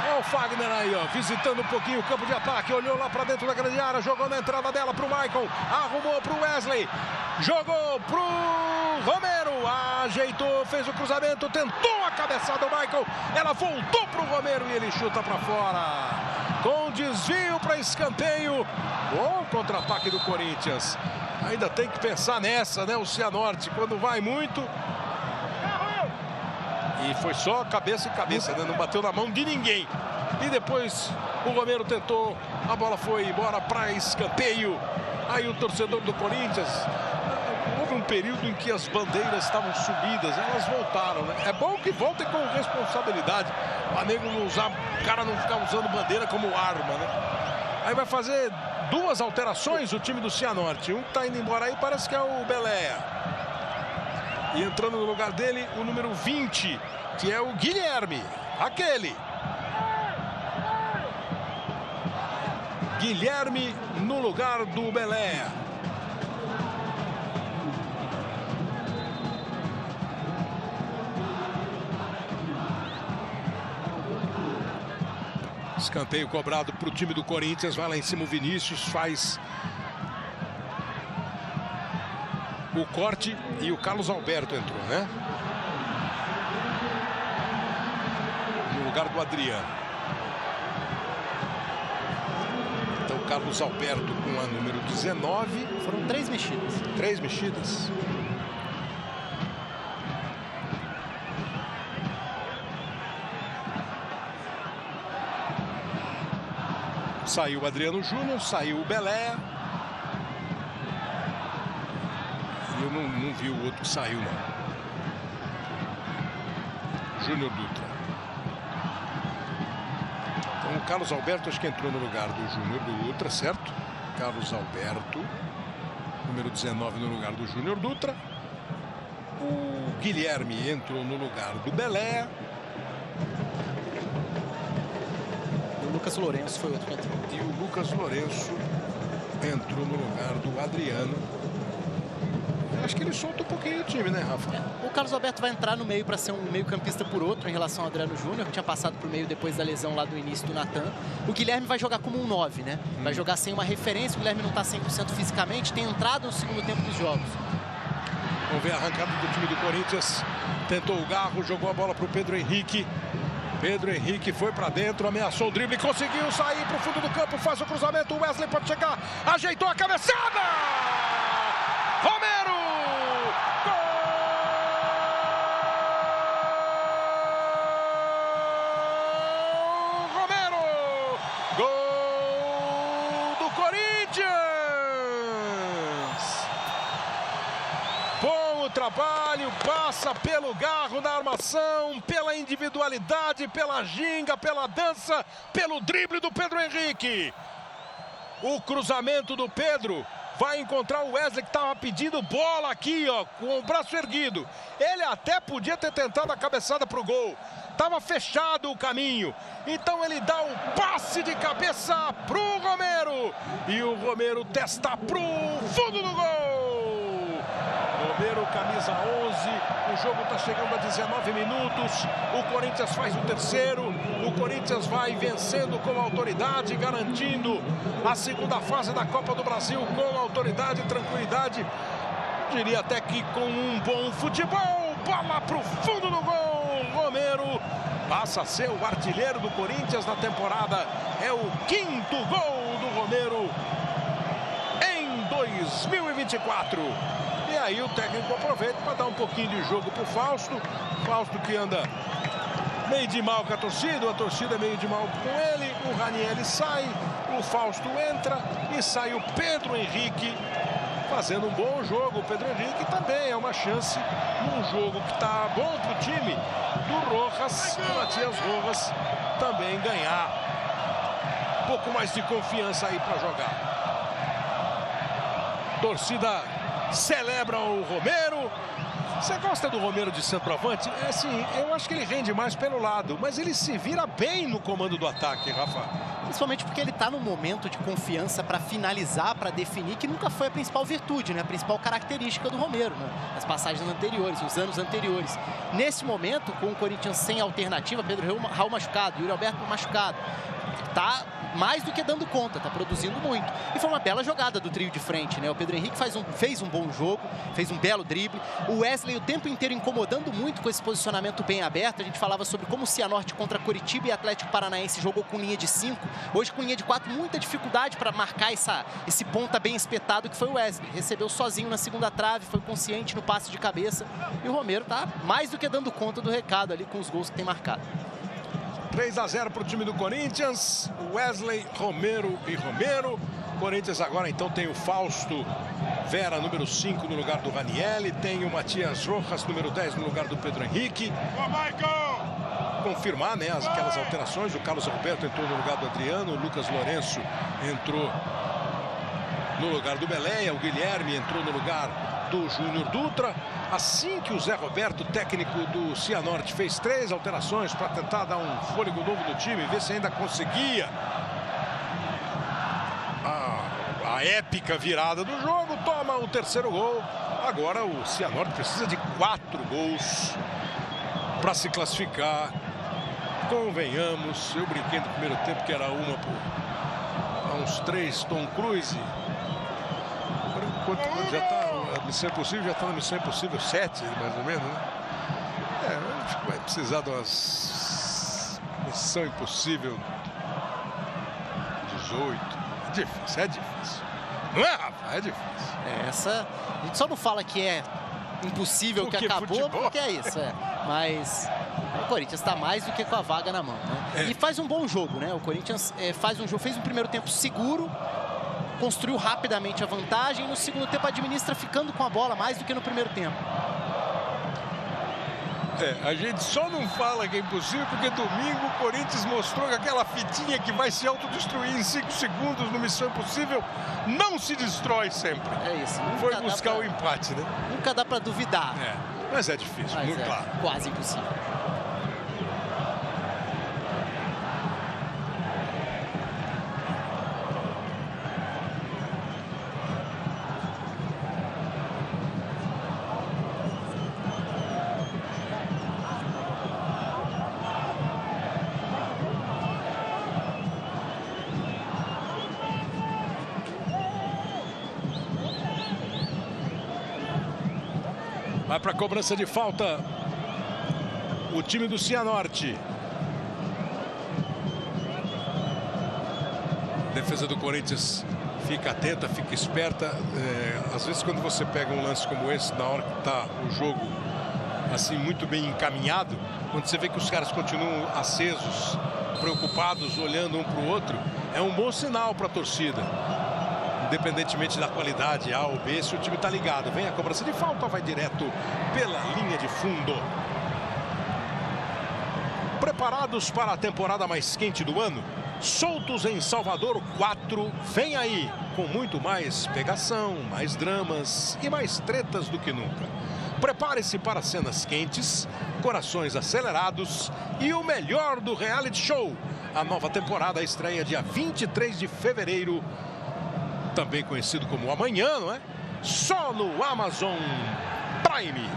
Olha o Fagner aí, ó, visitando um pouquinho o campo de ataque, olhou lá para dentro da grande área, jogou na entrada dela para o Michael, arrumou para o Wesley, jogou para o Romero, ajeitou, fez o cruzamento, tentou a cabeçada do Michael, ela voltou para o Romero e ele chuta para fora. Com desvio para escanteio. Bom contra-ataque do Corinthians. Ainda tem que pensar nessa, né? O Cianorte, quando vai muito. E foi só cabeça em cabeça, né? Não bateu na mão de ninguém. E depois o Romero tentou. A bola foi embora para escanteio. Aí o torcedor do Corinthians. Houve um período em que as bandeiras estavam subidas. Elas voltaram, né? É bom que voltem com responsabilidade. Para nego não usar, o cara não ficar usando bandeira como arma, né? Aí vai fazer duas alterações o time do Cianorte. Um que tá indo embora aí parece que é o Belé. E entrando no lugar dele o número 20, que é o Guilherme. Aquele. Guilherme no lugar do Belé. Escanteio cobrado para o time do Corinthians. Vai lá em cima o Vinícius, faz o corte e o Carlos Alberto entrou, né? No lugar do Adriano. Então o Carlos Alberto com a número 19. Foram 3 mexidas. 3 mexidas. Saiu o Adriano Júnior, saiu o Belé. Eu não vi o outro que saiu, não. Júnior Dutra. Então o Carlos Alberto acho que entrou no lugar do Júnior Dutra, certo? Carlos Alberto, número 19 no lugar do Júnior Dutra. O Guilherme entrou no lugar do Belé. O Lucas Lourenço foi outro que entrou. E o Lucas Lourenço entrou no lugar do Adriano. Eu acho que ele solta um pouquinho o time, né, Rafa? O Carlos Alberto vai entrar no meio para ser um meio-campista por outro em relação ao Adriano Júnior, que tinha passado por meio depois da lesão lá do início do Natan. O Guilherme vai jogar como um 9, né? Vai jogar sem uma referência. O Guilherme não está 100% fisicamente, tem entrado no segundo tempo dos jogos. Vamos ver a arrancada do time do Corinthians. Tentou o Garro, jogou a bola para o Pedro Henrique. Pedro Henrique foi para dentro, ameaçou o drible, conseguiu sair para o fundo do campo, faz o cruzamento, o Wesley pode chegar, ajeitou a cabeçada! Romero! Gol! Romero! Gol do Corinthians! Bom o trabalho, passa pelo Garro na armação, pela individualidade, pela ginga, pela dança, pelo drible do Pedro Henrique. O cruzamento do Pedro vai encontrar o Wesley, que estava pedindo bola aqui, ó, com o braço erguido. Ele até podia ter tentado a cabeçada para o gol. Estava fechado o caminho. Então ele dá o passe de cabeça para o Romero. E o Romero testa para o fundo do gol. Romero, camisa 11, o jogo está chegando a 19 minutos, o Corinthians faz o terceiro, o Corinthians vai vencendo com autoridade, garantindo a segunda fase da Copa do Brasil com autoridade e tranquilidade, diria até que com um bom futebol, bola para o fundo do gol, Romero passa a ser o artilheiro do Corinthians na temporada, é o 5º gol do Romero em 2024. E aí o técnico aproveita para dar um pouquinho de jogo para o Fausto. Fausto que anda meio de mal com a torcida meio de mal com ele. O Ranieri sai, o Fausto entra e sai o Pedro Henrique fazendo um bom jogo. O Pedro Henrique também é uma chance num jogo que está bom para o time do Rojas, do Matias Rojas, também ganhar um pouco mais de confiança aí para jogar. Torcida celebra o Romero, Você gosta do Romero de centroavante? É assim, eu acho que ele rende mais pelo lado, mas ele se vira bem no comando do ataque, Rafa. Principalmente porque ele está num momento de confiança para finalizar, para definir, que nunca foi a principal virtude, né? A principal característica do Romero, né? Nas passagens anteriores, nos anos anteriores. Nesse momento, com o Corinthians sem alternativa, Pedro Raul machucado, Yuri Alberto machucado, tá mais do que dando conta, tá produzindo muito. E foi uma bela jogada do trio de frente, né? O Pedro Henrique fez um bom jogo, fez um belo drible. O Wesley o tempo inteiro incomodando muito com esse posicionamento bem aberto. A gente falava sobre como o Cianorte contra Coritiba e Atlético Paranaense jogou com linha de 5. Hoje com linha de 4, muita dificuldade para marcar esse ponta bem espetado que foi o Wesley. Recebeu sozinho na segunda trave, foi consciente no passe de cabeça. E o Romero tá mais do que dando conta do recado ali com os gols que tem marcado. 3-0 para o time do Corinthians. Wesley, Romero e Romero. Corinthians agora então tem o Fausto Vera, número 5, no lugar do Ranieri. Tem o Matias Rojas, número 10, no lugar do Pedro Henrique. Confirmar, né, aquelas alterações. O Carlos Alberto entrou no lugar do Adriano. O Lucas Lourenço entrou no lugar do Beleia. O Guilherme entrou no lugar do Júnior Dutra. Assim que o Zé Roberto, técnico do Cianorte, fez 3 alterações para tentar dar um fôlego novo no time, ver se ainda conseguia a épica virada do jogo, toma o terceiro gol. Agora o Cianorte precisa de 4 gols para se classificar. Convenhamos, eu brinquei no primeiro tempo que era uma por uns 3 Tom Cruise. Quando já está a Missão Impossível, já está na Missão Impossível 7, mais ou menos, né? Vai precisar de umas Missão Impossível 18. É difícil. Não é, Rafa? É difícil. Essa, a gente só não fala que é impossível, porque que acabou, futebol. porque é isso, Mas o Corinthians está mais do que com a vaga na mão, né? E faz um bom jogo, né? O Corinthians fez um primeiro tempo seguro, construiu rapidamente a vantagem, e no segundo tempo administra ficando com a bola mais do que no primeiro tempo. A gente só não fala que é impossível porque domingo o Corinthians mostrou que aquela fitinha que vai se autodestruir em 5 segundos no Missão Impossível não se destrói sempre. É isso. Foi buscar o empate, né? Nunca dá para duvidar. Mas é difícil, Mas muito claro. Quase impossível. Vai para a cobrança de falta o time do Cianorte. Defesa do Corinthians fica atenta, fica esperta. Às vezes quando você pega um lance como esse, na hora que está o jogo assim muito bem encaminhado, quando você vê que os caras continuam acesos, preocupados, olhando um para o outro, é um bom sinal para a torcida. Independentemente da qualidade A ou B, se o time está ligado. Vem a cobrança de falta, vai direto pela linha de fundo. Preparados para a temporada mais quente do ano? Soltos em Salvador 4, vem aí, com muito mais pegação, mais dramas e mais tretas do que nunca. Prepare-se para cenas quentes, corações acelerados e o melhor do reality show. A nova temporada estreia dia 23 de fevereiro, também conhecido como Amanhã, não é? Só no Amazon Prime.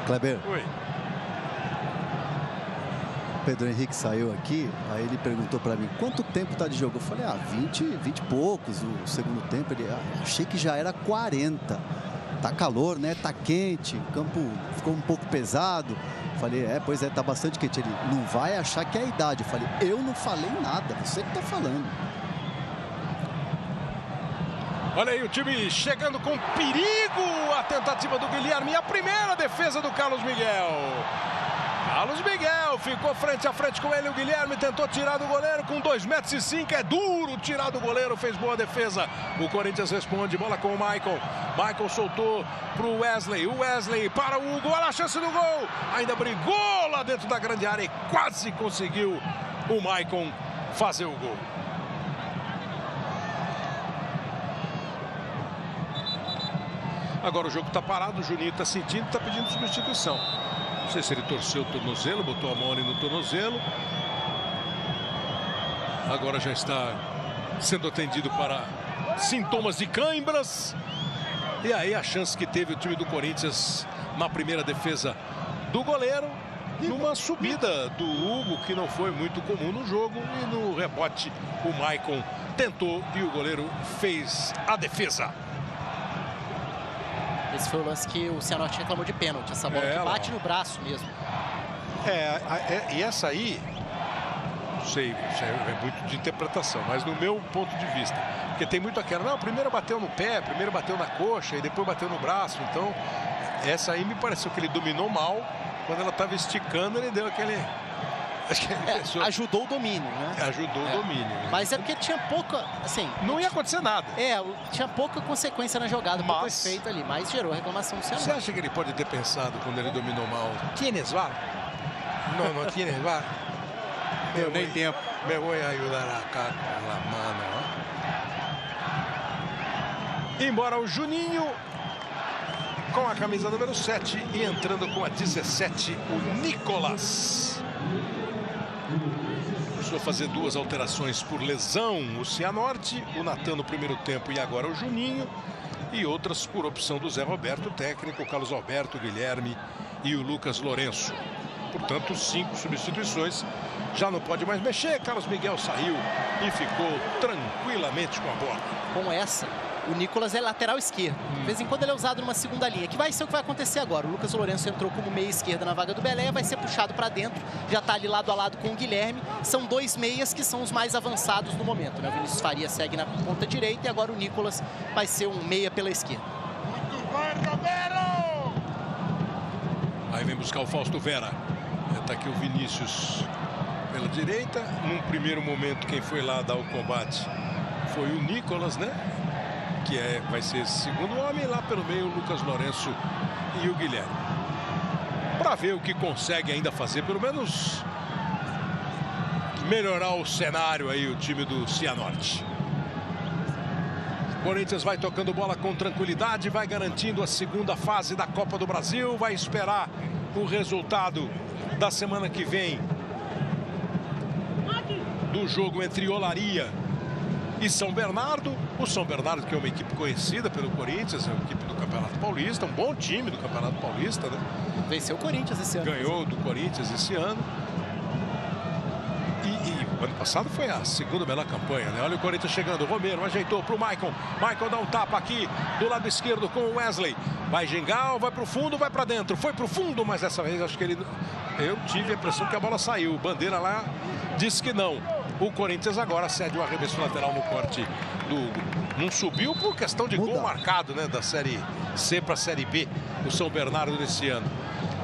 Kleber. Oi. Pedro Henrique saiu aqui, aí ele perguntou para mim, quanto tempo tá de jogo? Eu falei, 20 e poucos o segundo tempo. Ele, achei que já era 40. Tá calor, né? Tá quente, o campo ficou um pouco pesado. Falei, pois é, tá bastante quente. Ele, não vai achar que é a idade. Eu falei, eu não falei nada, você que tá falando. Olha aí o time chegando com perigo. A tentativa do Guilherme e a primeira defesa do Carlos Miguel. Carlos Miguel ficou frente a frente com ele. O Guilherme tentou tirar do goleiro com 2,5 metros. É duro tirar do goleiro. Fez boa defesa. O Corinthians responde. Bola com o Michael. Michael soltou para o Wesley. O Wesley para o Hugo. Olha a chance do gol. Ainda brigou lá dentro da grande área e quase conseguiu o Michael fazer o gol. Agora o jogo está parado, o Juninho está sentindo, está pedindo substituição. Não sei se ele torceu o tornozelo, botou a mão ali no tornozelo. Agora já está sendo atendido para sintomas de câimbras. E aí a chance que teve o time do Corinthians na primeira defesa do goleiro, numa subida do Hugo, que não foi muito comum no jogo, e no rebote o Maicon tentou e o goleiro fez a defesa. Esse foi o lance que o Cianorte reclamou de pênalti, essa bola que bate no braço mesmo. E essa aí, não sei, é muito de interpretação, mas no meu ponto de vista, porque tem muito aquela, não, primeiro bateu no pé, primeiro bateu na coxa e depois bateu no braço, então essa aí me pareceu que ele dominou mal. Quando ela estava esticando, ele deu aquele... Acho que ele pensou... Ajudou o domínio, né? Ajudou o domínio. Mas é porque tinha pouca, assim... Não ia acontecer nada. Tinha pouca consequência na jogada, pouco efeito ali, mas gerou reclamação do Cianorte. Você acha que ele pode ter pensado, quando ele dominou mal, ¿Tienes VAR? Não tienes VAR. Nem tempo. Me vou ajudar acá com a mano, ó. Embora o Juninho, com a camisa número 7 e entrando com a 17, o Nicolas. Precisou fazer 2 alterações por lesão, o Cianorte, o Natan no primeiro tempo e agora o Juninho. E outras por opção do Zé Roberto, técnico, o Carlos Alberto, o Guilherme e o Lucas Lourenço. Portanto, 5 substituições. Já não pode mais mexer. Carlos Miguel saiu e ficou tranquilamente com a bola. Com essa, o Nicolas é lateral esquerdo. De vez em quando ele é usado numa segunda linha, que vai ser o que vai acontecer agora. O Lucas Lourenço entrou como meia esquerda na vaga do Belé, vai ser puxado para dentro, já está ali lado a lado com o Guilherme. São 2 meias que são os mais avançados no momento, né? O Vinícius Faria segue na ponta direita e agora o Nicolas vai ser um meia pela esquerda. Aí vem buscar o Fausto Vera. Está aqui o Vinícius pela direita. Num primeiro momento, quem foi lá dar o combate foi o Nicolas, né? Que vai ser esse segundo homem. Lá pelo meio, o Lucas Lourenço e o Guilherme. Para ver o que consegue ainda fazer, pelo menos melhorar o cenário aí, o time do Cianorte. Corinthians vai tocando bola com tranquilidade, vai garantindo a segunda fase da Copa do Brasil, vai esperar o resultado da semana que vem do jogo entre Olaria e São Bernardo. O São Bernardo, que é uma equipe conhecida pelo Corinthians, é uma equipe do Campeonato Paulista, um bom time do Campeonato Paulista, né? Venceu o Corinthians esse ano. Ganhou do Corinthians esse ano. E o ano passado foi a segunda melhor campanha, né? Olha o Corinthians chegando, o Romero ajeitou para o Maicon. Maicon dá um tapa aqui do lado esquerdo com o Wesley. Vai gingar, vai para o fundo, vai para dentro. Foi para o fundo, mas dessa vez acho que ele... Eu tive a impressão que a bola saiu. Bandeira lá disse que não. O Corinthians agora cede o arremesso lateral no corte do Hugo. Não subiu por questão de gol marcado, né? Da Série C para a Série B, o São Bernardo desse ano.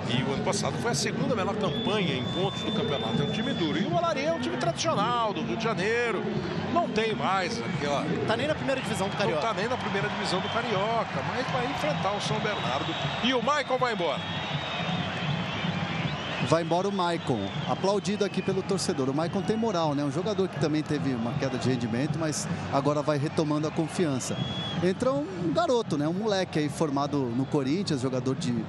E o ano passado foi a segunda melhor campanha em pontos do campeonato. É um time duro. E o Olaria é um time tradicional do Rio de Janeiro. Não tem mais aquela... Tá nem na primeira divisão do Carioca. Não tá nem na primeira divisão do Carioca. Mas vai enfrentar o São Bernardo. E o Maicon vai embora. Vai embora o Maicon, aplaudido aqui pelo torcedor. O Maicon tem moral, né? Um jogador que também teve uma queda de rendimento, mas agora vai retomando a confiança. Entra um garoto, né? Um moleque aí formado no Corinthians, jogador de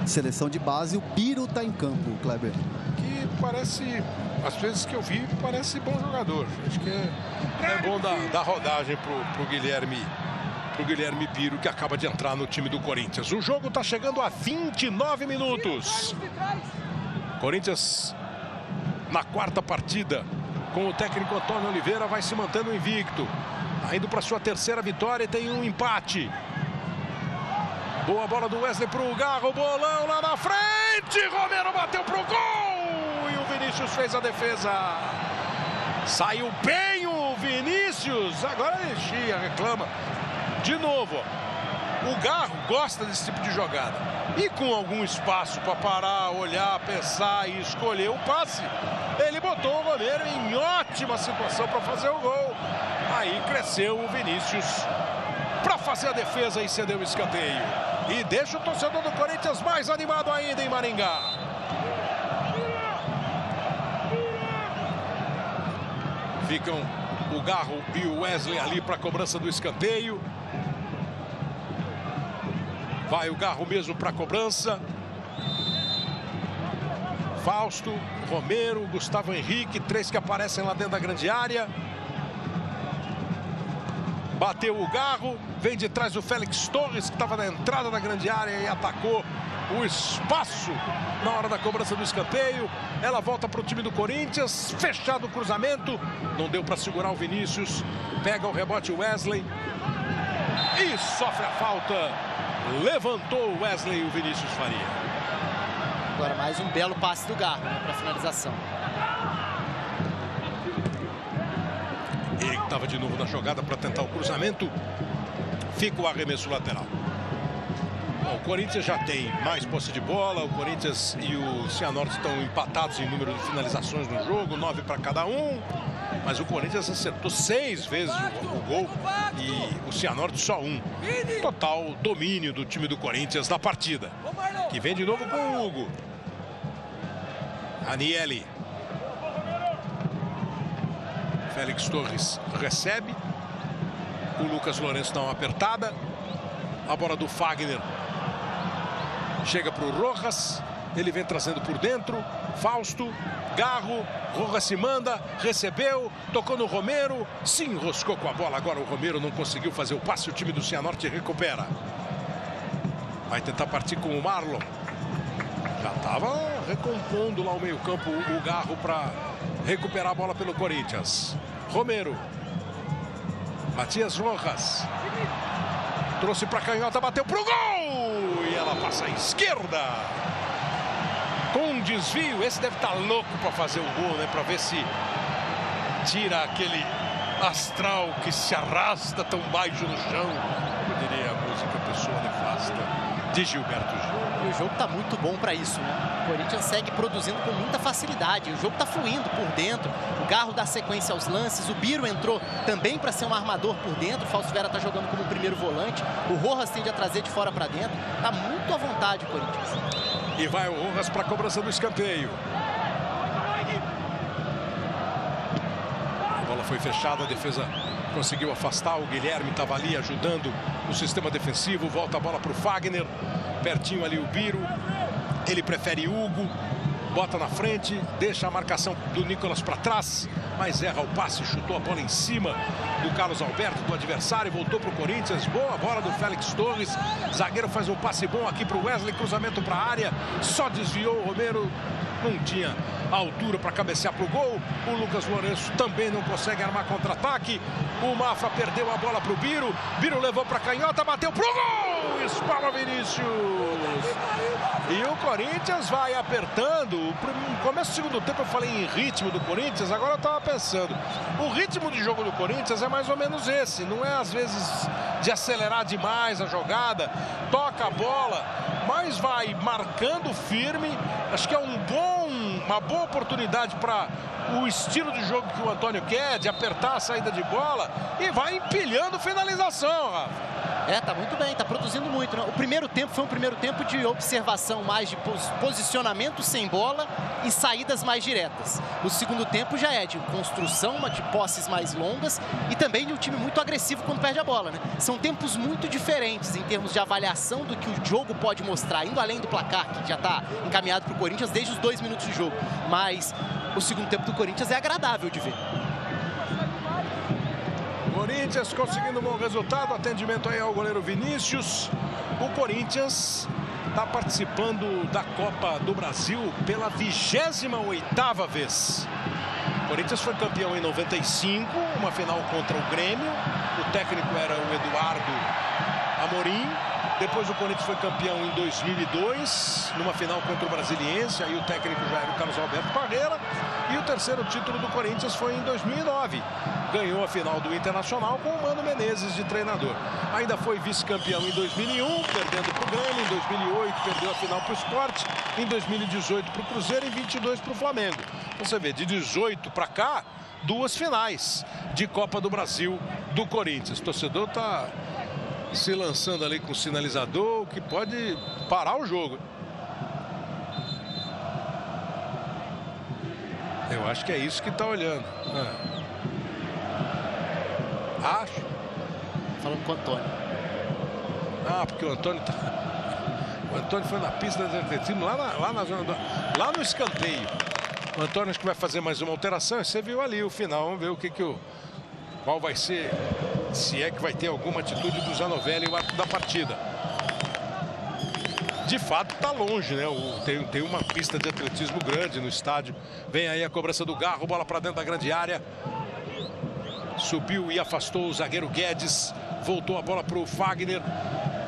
seleção de base. O Biro tá em campo, Kleber. Que parece, às vezes que eu vi, parece bom jogador. Acho que é bom dar rodagem pro Guilherme Biro, que acaba de entrar no time do Corinthians. O jogo tá chegando a 29 minutos. Corinthians na 4ª partida com o técnico Antônio Oliveira vai se mantendo invicto, indo para sua 3ª vitória e tem um empate. Boa bola do Wesley para o Garro, bolão lá na frente, Romero bateu pro gol e o Vinícius fez a defesa. Saiu bem o Vinícius, agora ele chia, reclama de novo. O Garro gosta desse tipo de jogada. E com algum espaço para parar, olhar, pensar e escolher o passe, ele botou o Romero em ótima situação para fazer o gol. Aí cresceu o Vinícius para fazer a defesa e cedeu o escanteio. E deixa o torcedor do Corinthians mais animado ainda em Maringá. Ficam o Garro e o Wesley ali para a cobrança do escanteio. Vai o Garro mesmo para a cobrança. Fausto, Romero, Gustavo Henrique, 3 que aparecem lá dentro da grande área. Bateu o Garro, vem de trás o Félix Torres, que estava na entrada da grande área e atacou o espaço na hora da cobrança do escanteio. Ela volta para o time do Corinthians, fechado o cruzamento. Não deu para segurar o Vinícius. Pega o rebote o Wesley e sofre a falta. Levantou o Wesley e o Vinícius Faria. Agora mais um belo passe do Garro, né, para finalização. Ele que estava de novo na jogada para tentar o cruzamento. Fica o arremesso lateral. Bom, o Corinthians já tem mais posse de bola. O Corinthians e o Cianorte estão empatados em número de finalizações no jogo, 9 para cada um. Mas o Corinthians acertou 6 vezes o gol e o Cianorte só 1. Total domínio do time do Corinthians na partida. Que vem de novo com o Hugo. Aniele. Félix Torres recebe. O Lucas Lourenço dá uma apertada. A bola do Fagner chega para o Rojas. Ele vem trazendo por dentro. Fausto, Garro, Rojas se manda, recebeu, tocou no Romero, se enroscou com a bola. Agora o Romero não conseguiu fazer o passe. O time do Cianorte recupera. Vai tentar partir com o Marlon. Já estava recompondo lá o meio-campo o Garro para recuperar a bola pelo Corinthians. Romero. Matias Rojas. Trouxe para a canhota, bateu pro gol! E ela passa à esquerda. Com um desvio, esse deve estar louco para fazer o gol, né? Para ver se tira aquele astral que se arrasta tão baixo no chão. Eu diria a música Pessoa Nefasta, de Gilberto Gil. E o jogo está muito bom para isso, né? O Corinthians segue produzindo com muita facilidade. O jogo está fluindo por dentro. O Garro dá sequência aos lances. O Biro entrou também para ser um armador por dentro. O Fausto Vera está jogando como primeiro volante. O Rojas tende a trazer de fora para dentro. Está muito à vontade o Corinthians. E vai o Rojas para a cobrança do escanteio. A bola foi fechada, a defesa conseguiu afastar. O Guilherme estava ali ajudando o sistema defensivo. Volta a bola para o Fagner. Pertinho ali o Biro. Ele prefere Hugo. Bota na frente. Deixa a marcação do Nicolas para trás. Mas erra o passe. Chutou a bola em cima do Carlos Alberto, do adversário. Voltou para o Corinthians. Boa bola do Félix Torres. Zagueiro faz um passe bom aqui para o Wesley. Cruzamento para a área. Só desviou o Romero. Não tinha altura para cabecear para o gol. O Lucas Lourenço também não consegue armar contra-ataque. O Mafra perdeu a bola para o Biro. Biro levou para a canhota, bateu para o gol! Espalma Vinícius. E o Corinthians vai apertando. No começo do segundo tempo eu falei em ritmo do Corinthians. Agora eu estava pensando. O ritmo de jogo do Corinthians é mais ou menos esse. Não é às vezes de acelerar demais a jogada. Toca a bola, mas vai marcando firme. Acho que é uma boa oportunidade para o estilo de jogo que o Antônio quer, de apertar a saída de bola, e vai empilhando finalização, Rafa. Tá muito bem, tá produzindo muito, né? O primeiro tempo foi um primeiro tempo de observação mais de posicionamento sem bola e saídas mais diretas. O segundo tempo já é de construção, de posses mais longas e também de um time muito agressivo quando perde a bola, né? São tempos muito diferentes em termos de avaliação do que o jogo pode mostrar, indo além do placar, que já está encaminhado para o Corinthians desde os 2 minutos de jogo. Mas o segundo tempo do Corinthians é agradável de ver. Corinthians conseguindo um bom resultado, atendimento aí ao goleiro Vinícius. O Corinthians está participando da Copa do Brasil pela 28ª vez. O Corinthians foi campeão em 95, uma final contra o Grêmio. O técnico era o Eduardo Amorim. Depois o Corinthians foi campeão em 2002, numa final contra o Brasiliense. Aí o técnico já era o Carlos Alberto Parreira. E o terceiro título do Corinthians foi em 2009. Ganhou a final do Internacional com o Mano Menezes de treinador. Ainda foi vice-campeão em 2001, perdendo para o Grêmio. Em 2008, perdeu a final para o Sport. Em 2018 para o Cruzeiro e 22 para o Flamengo. Então você vê, de 18 para cá, 2 finais de Copa do Brasil do Corinthians. O torcedor está se lançando ali com o sinalizador, que pode parar o jogo. Eu acho que é isso que está olhando. Acho. Falando com o Antônio. Porque o Antônio tá... O Antônio foi na pista de atletismo, lá no escanteio. O Antônio acho que vai fazer mais uma alteração. Você viu ali o final. Vamos ver o que qual vai ser, se é que vai ter alguma atitude do Zanovelli o arco da partida. De fato está longe, né? Tem uma pista de atletismo grande no estádio. Vem aí a cobrança do Garro, bola para dentro da grande área. Subiu e afastou o zagueiro Guedes. Voltou a bola para o Fagner.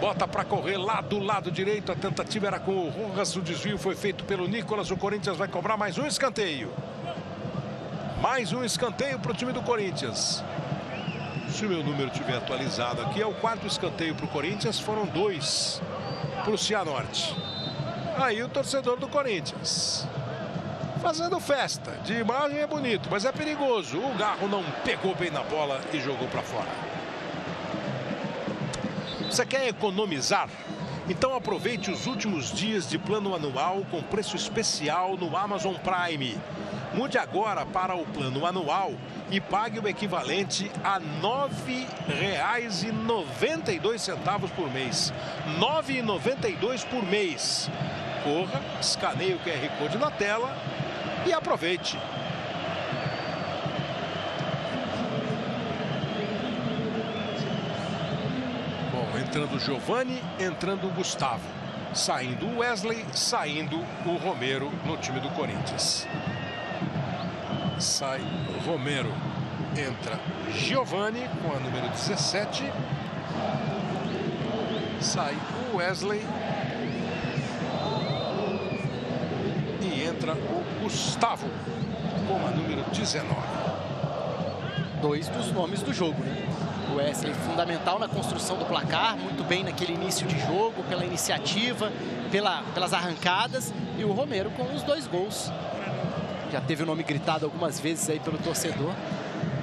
Bota para correr lá do lado direito. A tentativa era com o Rojas. O desvio foi feito pelo Nicolas. O Corinthians vai cobrar mais um escanteio. Mais um escanteio para o time do Corinthians. Se o meu número estiver atualizado aqui, é o 4º escanteio para o Corinthians. Foram 2 para o Cianorte. Aí o torcedor do Corinthians fazendo festa. De imagem é bonito, mas é perigoso. O Garro não pegou bem na bola e jogou para fora. Você quer economizar? Então aproveite os últimos dias de plano anual com preço especial no Amazon Prime. Mude agora para o plano anual e pague o equivalente a R$ 9,92 por mês. R$ 9,92 por mês. Corra, escaneie o QR Code na tela e aproveite. Entrando o Giovani, entrando o Gustavo. Saindo o Wesley, saindo o Romero no time do Corinthians. Sai o Romero, entra Giovani com a número 17. Sai o Wesley. E entra o Gustavo com a número 19. 2 dos nomes do jogo, né? O Wesley fundamental na construção do placar, muito bem naquele início de jogo, pela iniciativa, pelas arrancadas, e o Romero com os 2 gols. Já teve o nome gritado algumas vezes aí pelo torcedor.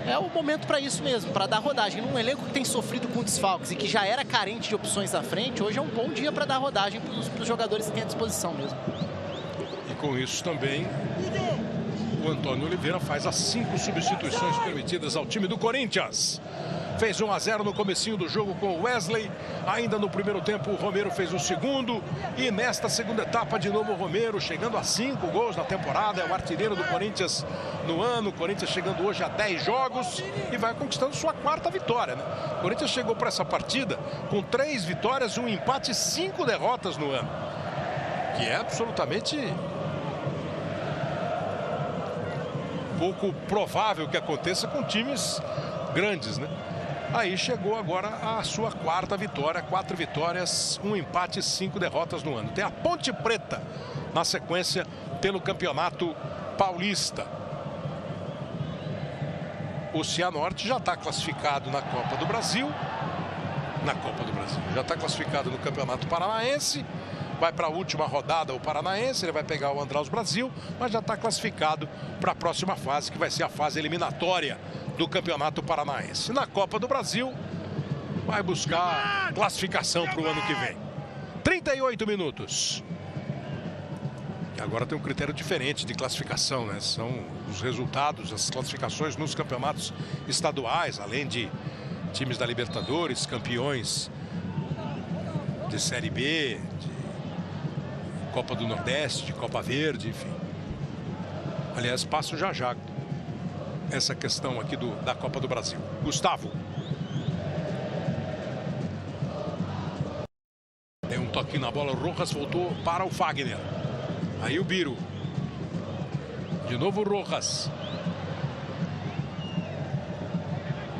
É o momento para isso mesmo, para dar rodagem. Num elenco que tem sofrido com desfalques e que já era carente de opções à frente, hoje é um bom dia para dar rodagem para os jogadores que têm à disposição mesmo. E com isso também o Antônio Oliveira faz as 5 substituições permitidas ao time do Corinthians. Fez 1-0 no comecinho do jogo com o Wesley. Ainda no primeiro tempo o Romero fez o segundo. E nesta segunda etapa de novo o Romero chegando a 5 gols na temporada. É o artilheiro do Corinthians no ano. O Corinthians chegando hoje a 10 jogos e vai conquistando sua 4ª vitória, né? O Corinthians chegou para essa partida com 3 vitórias, 1 empate e 5 derrotas no ano. Que é absolutamente pouco provável que aconteça com times grandes, né? Aí chegou agora a sua 4ª vitória, 4 vitórias, 1 empate e 5 derrotas no ano. Tem a Ponte Preta na sequência pelo Campeonato Paulista. O Cianorte já está classificado na Copa do Brasil. Já está classificado no Campeonato Paranaense. Vai para a última rodada o Paranaense, ele vai pegar o Andraus Brasil, mas já está classificado para a próxima fase, que vai ser a fase eliminatória do Campeonato Paranaense. Na Copa do Brasil, vai buscar classificação para o ano que vem. 38 minutos. E agora tem um critério diferente de classificação, né? São os resultados, as classificações nos campeonatos estaduais, além de times da Libertadores, campeões de Série B, de Copa do Nordeste, de Copa Verde, enfim. Aliás, passo já essa questão aqui da Copa do Brasil. Gustavo. Tem um toquinho na bola, o Rojas voltou para o Fagner. Aí o Biro. De novo o Rojas.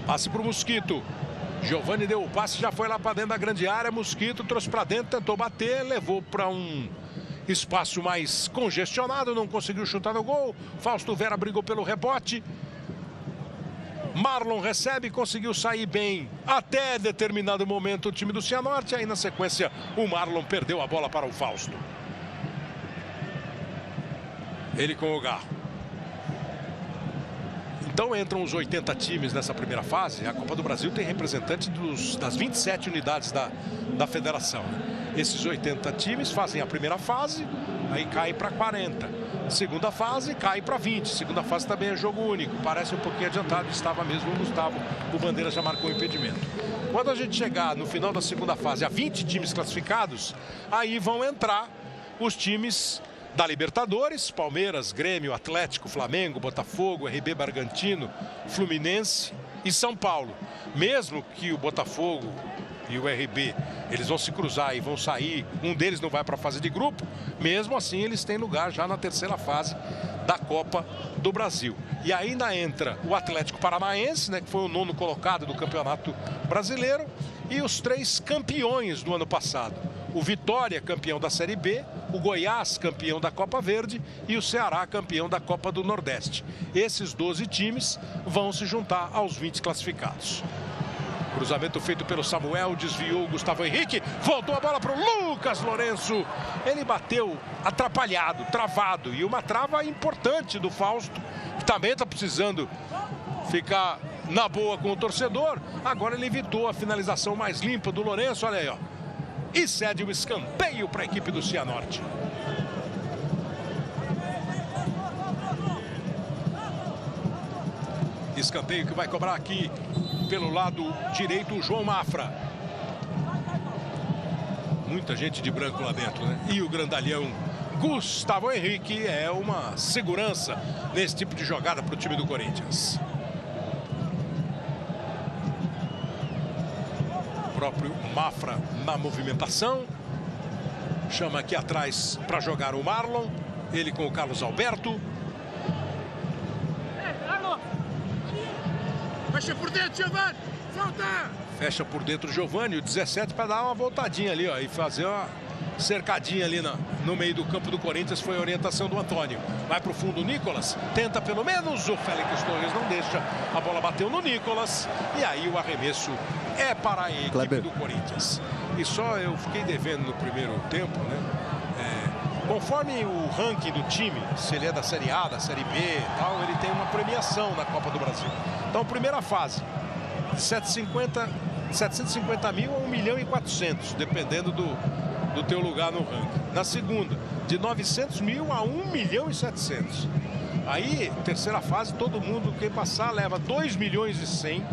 Passe para o Mosquito. Giovani deu o passe, já foi lá para dentro da grande área. Mosquito trouxe para dentro, tentou bater, levou para um espaço mais congestionado, não conseguiu chutar no gol. Fausto Vera brigou pelo rebote. Marlon recebe, conseguiu sair bem até determinado momento o time do Cianorte. Aí na sequência o Marlon perdeu a bola para o Fausto. Ele com o Garro. Então entram os 80 times nessa primeira fase. A Copa do Brasil tem representante das 27 unidades da federação. Esses 80 times fazem a primeira fase, aí cai para 40. Segunda fase cai para 20. Segunda fase também é jogo único. Parece um pouquinho adiantado, estava mesmo o Gustavo. O Bandeira já marcou o impedimento. Quando a gente chegar no final da segunda fase a 20 times classificados, aí vão entrar os times da Libertadores: Palmeiras, Grêmio, Atlético, Flamengo, Botafogo, RB Bragantino, Fluminense e São Paulo. Mesmo que o Botafogo e o RB, eles vão se cruzar e vão sair, um deles não vai para a fase de grupo, mesmo assim eles têm lugar já na terceira fase da Copa do Brasil. E ainda entra o Atlético Paranaense, né, que foi o 9º colocado do Campeonato Brasileiro, e os 3 campeões do ano passado: o Vitória, campeão da Série B, o Goiás, campeão da Copa Verde, e o Ceará, campeão da Copa do Nordeste. Esses 12 times vão se juntar aos 20 classificados. Cruzamento feito pelo Samuel, desviou o Gustavo Henrique, voltou a bola para o Lucas Lourenço. Ele bateu atrapalhado, travado, e uma trava importante do Fausto, que também está precisando ficar na boa com o torcedor. Agora ele evitou a finalização mais limpa do Lourenço, olha aí, ó. E cede o escanteio para a equipe do Cianorte. Escanteio que vai cobrar aqui pelo lado direito o João Mafra. Muita gente de branco lá dentro, né? E o grandalhão Gustavo Henrique é uma segurança nesse tipo de jogada para o time do Corinthians. O próprio Mafra na movimentação. Chama aqui atrás para jogar o Marlon. Ele com o Carlos Alberto. Fecha por dentro, Giovani! Solta! Fecha por dentro o Giovani, o 17, para dar uma voltadinha ali, ó, e fazer uma cercadinha ali no meio do campo do Corinthians. Foi a orientação do Antônio. Vai para o fundo o Nicolas, tenta pelo menos, o Félix Torres não deixa. A bola bateu no Nicolas e aí o arremesso é para a equipe Kleber do Corinthians. E só eu fiquei devendo no primeiro tempo, né? Conforme o ranking do time, se ele é da Série A, da Série B e tal, ele tem uma premiação na Copa do Brasil. Então, primeira fase, 750 mil a 1.400.000, dependendo do teu lugar no ranking. Na segunda, de 900 mil a 1.700.000. Aí, terceira fase, todo mundo, quem passar, leva 2.100.000,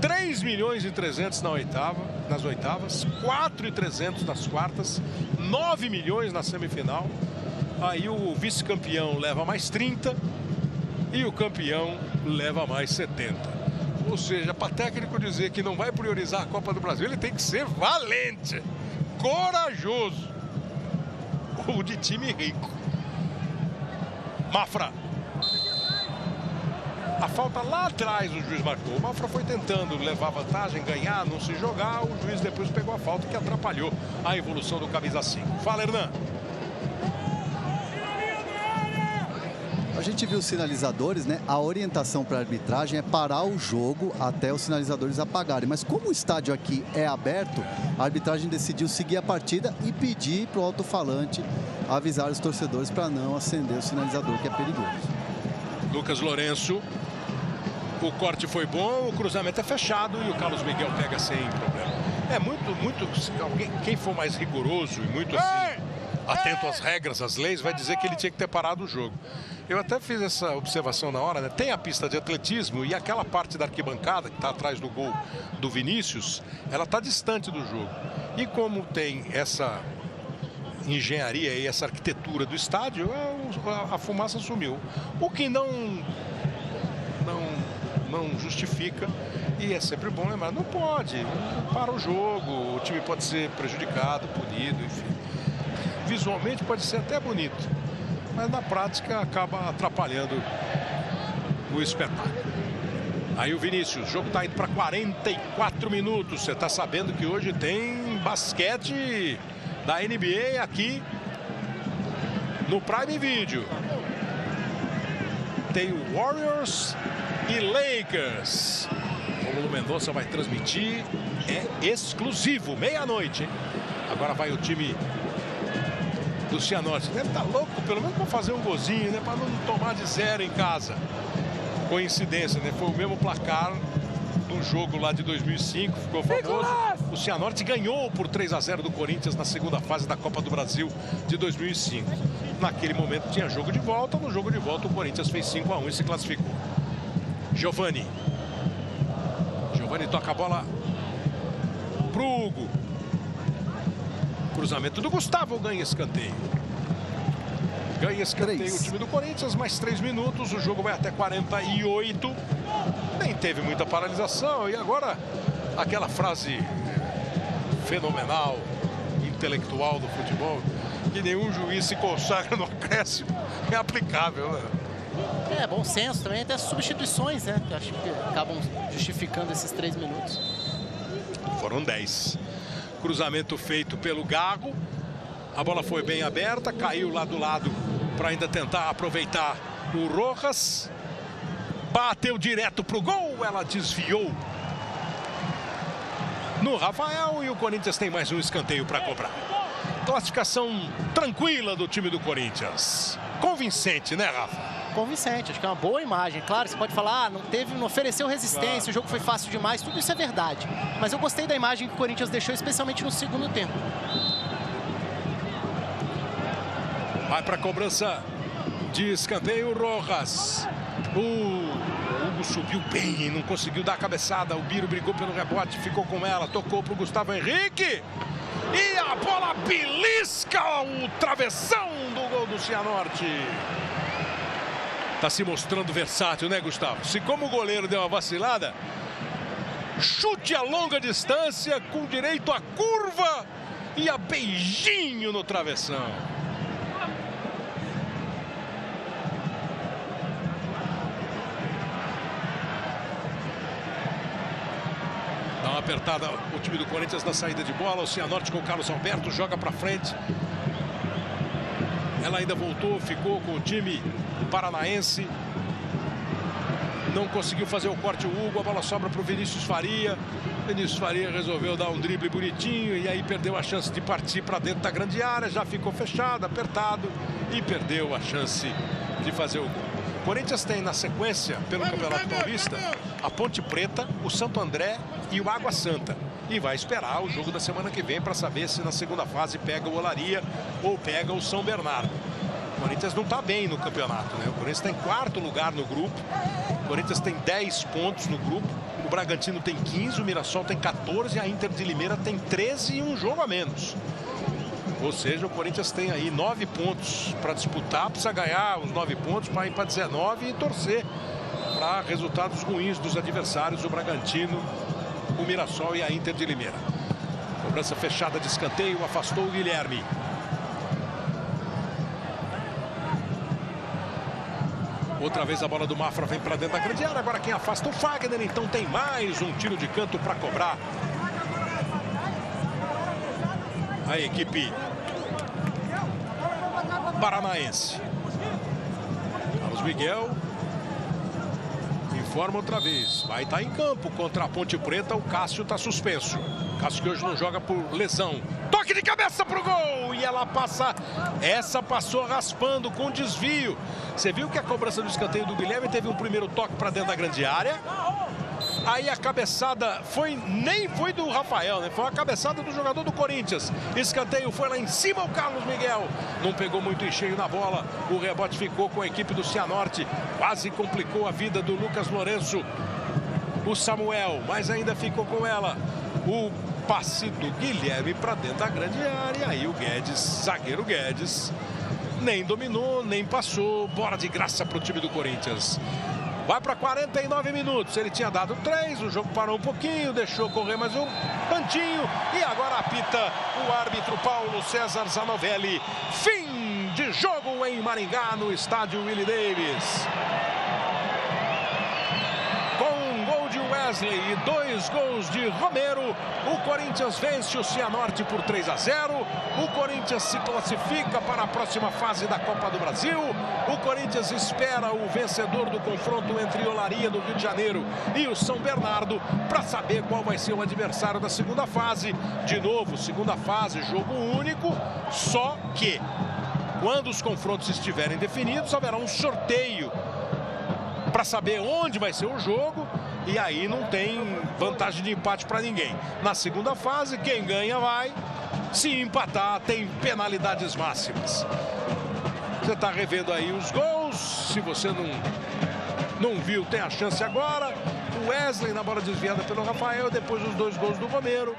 3.300.000 nas oitavas, 4.300.000 nas quartas, 9 milhões na semifinal. Aí o vice-campeão leva mais 30 e o campeão leva mais 70. Ou seja, para técnico dizer que não vai priorizar a Copa do Brasil, ele tem que ser valente, corajoso, ou de time rico. Mafra. A falta lá atrás o juiz marcou. O Mafra foi tentando levar vantagem, ganhar, não se jogar. O juiz depois pegou a falta que atrapalhou a evolução do camisa 5. Fala, Hernan. A gente viu os sinalizadores, né? A orientação para a arbitragem é parar o jogo até os sinalizadores apagarem. Mas como o estádio aqui é aberto, a arbitragem decidiu seguir a partida e pedir para o alto-falante avisar os torcedores para não acender o sinalizador, que é perigoso. Lucas Lourenço. O corte foi bom, o cruzamento é fechado e o Carlos Miguel pega sem problema. É muito... Quem for mais rigoroso e muito assim, atento às regras, às leis, vai dizer que ele tinha que ter parado o jogo. Eu até fiz essa observação na hora, né? Tem a pista de atletismo e aquela parte da arquibancada que está atrás do gol do Vinícius, ela está distante do jogo. E como tem essa engenharia e essa arquitetura do estádio, a fumaça sumiu. O que não justifica, e é sempre bom lembrar, não pode, para o jogo, o time pode ser prejudicado, punido, enfim. Visualmente pode ser até bonito, mas na prática acaba atrapalhando o espetáculo. Aí o Vinícius, o jogo está indo para 44 minutos. Você está sabendo que hoje tem basquete da NBA aqui no Prime Video. Tem o Warriors e Lakers. O Romulo Mendonça vai transmitir. É exclusivo, meia-noite, hein? Agora vai o time do Cianorte. Deve estar louco, pelo menos para fazer um golzinho, né? Para não tomar de 0 em casa. Coincidência, né? Foi o mesmo placar do jogo lá de 2005, ficou famoso. O Cianorte ganhou por 3-0 do Corinthians na segunda fase da Copa do Brasil de 2005. Naquele momento tinha jogo de volta. No jogo de volta o Corinthians fez 5-1 e se classificou. Giovani toca a bola pro Hugo. Cruzamento do Gustavo, ganha escanteio. Ganha escanteio o time do Corinthians, mais 3 minutos, o jogo vai até 48. Nem teve muita paralisação. E agora, aquela frase fenomenal, intelectual do futebol, que nenhum juiz se consagra no acréscimo, é aplicável, né? É, bom senso também, até substituições, né? Que acho que acabam justificando esses 3 minutos. Foram 10. Cruzamento feito pelo Gago. A bola foi bem aberta, caiu lá do lado para ainda tentar aproveitar o Rojas. Bateu direto pro gol, ela desviou no Rafael e o Corinthians tem mais um escanteio para cobrar. Classificação tranquila do time do Corinthians. Convincente, né, Rafa? Convincente, acho que é uma boa imagem. Claro, você pode falar, não ofereceu resistência, claro, o jogo foi fácil demais, tudo isso é verdade. Mas eu gostei da imagem que o Corinthians deixou, especialmente no segundo tempo. Vai para a cobrança de escanteio, Rojas. O Hugo subiu bem, não conseguiu dar a cabeçada. O Biro brigou pelo rebote, ficou com ela, tocou para o Gustavo Henrique. E a bola belisca o travessão do gol do Cianorte. Tá se mostrando versátil, né, Gustavo? Se como o goleiro deu uma vacilada, chute a longa distância com direito a curva e a beijinho no travessão. Dá uma apertada o time do Corinthians na saída de bola. O Cianorte com o Carlos Alberto joga para frente. Ela ainda voltou, ficou com o time paranaense. Não conseguiu fazer o corte o Hugo. A bola sobra para o Vinícius Faria. Vinícius Faria resolveu dar um drible bonitinho e aí perdeu a chance de partir para dentro da grande área. Já ficou fechado, apertado e perdeu a chance de fazer o gol. O Corinthians tem na sequência, pelo Campeonato Paulista, a Ponte Preta, o Santo André e o Água Santa. E vai esperar o jogo da semana que vem para saber se na segunda fase pega o Olaria ou pega o São Bernardo. O Corinthians não está bem no campeonato, né? O Corinthians está em 4º lugar no grupo. O Corinthians tem 10 pontos no grupo. O Bragantino tem 15, o Mirassol tem 14, a Inter de Limeira tem 13 e um jogo a menos. Ou seja, o Corinthians tem aí 9 pontos para disputar, precisa ganhar os 9 pontos para ir para 19 e torcer para resultados ruins dos adversários, o Bragantino, o Mirassol e a Inter de Limeira. Cobrança fechada de escanteio, afastou o Guilherme. Outra vez a bola do Mafra vem para dentro da grande área, agora quem afasta o Fagner, então tem mais um tiro de canto para cobrar. A equipe paranaense. Carlos Miguel informa outra vez. Vai estar em campo contra a Ponte Preta. O Cássio está suspenso. Cássio que hoje não joga por lesão. Toque de cabeça pro gol. E ela passa. Essa passou raspando com desvio. Você viu que a cobrança do escanteio do Guilherme teve um primeiro toque para dentro da grande área. Aí a cabeçada nem foi do Rafael, né? Foi a cabeçada do jogador do Corinthians. Escanteio foi lá em cima o Carlos Miguel. Não pegou muito em cheio na bola. O rebote ficou com a equipe do Cianorte. Quase complicou a vida do Lucas Lourenço. O Samuel, mas ainda ficou com ela. O passe do Guilherme para dentro da grande área. E aí o Guedes, zagueiro Guedes, nem dominou, nem passou. Bola de graça para o time do Corinthians. Vai para 49 minutos. Ele tinha dado 3, o jogo parou um pouquinho, deixou correr mais um tantinho. E agora apita o árbitro Paulo César Zanovelli. Fim de jogo em Maringá, no estádio Willie Davis. Wesley e 2 gols de Romero, o Corinthians vence o Cianorte por 3-0. O Corinthians se classifica para a próxima fase da Copa do Brasil. O Corinthians espera o vencedor do confronto entre Olaria do Rio de Janeiro e o São Bernardo para saber qual vai ser o adversário da segunda fase. De novo, segunda fase, jogo único, só que quando os confrontos estiverem definidos, haverá um sorteio para saber onde vai ser o jogo. E aí não tem vantagem de empate para ninguém. Na segunda fase, quem ganha vai. Se empatar, tem penalidades máximas. Você está revendo aí os gols. Se você não viu, tem a chance agora. O Wesley na bola desviada pelo Rafael. Depois os 2 gols do Romero.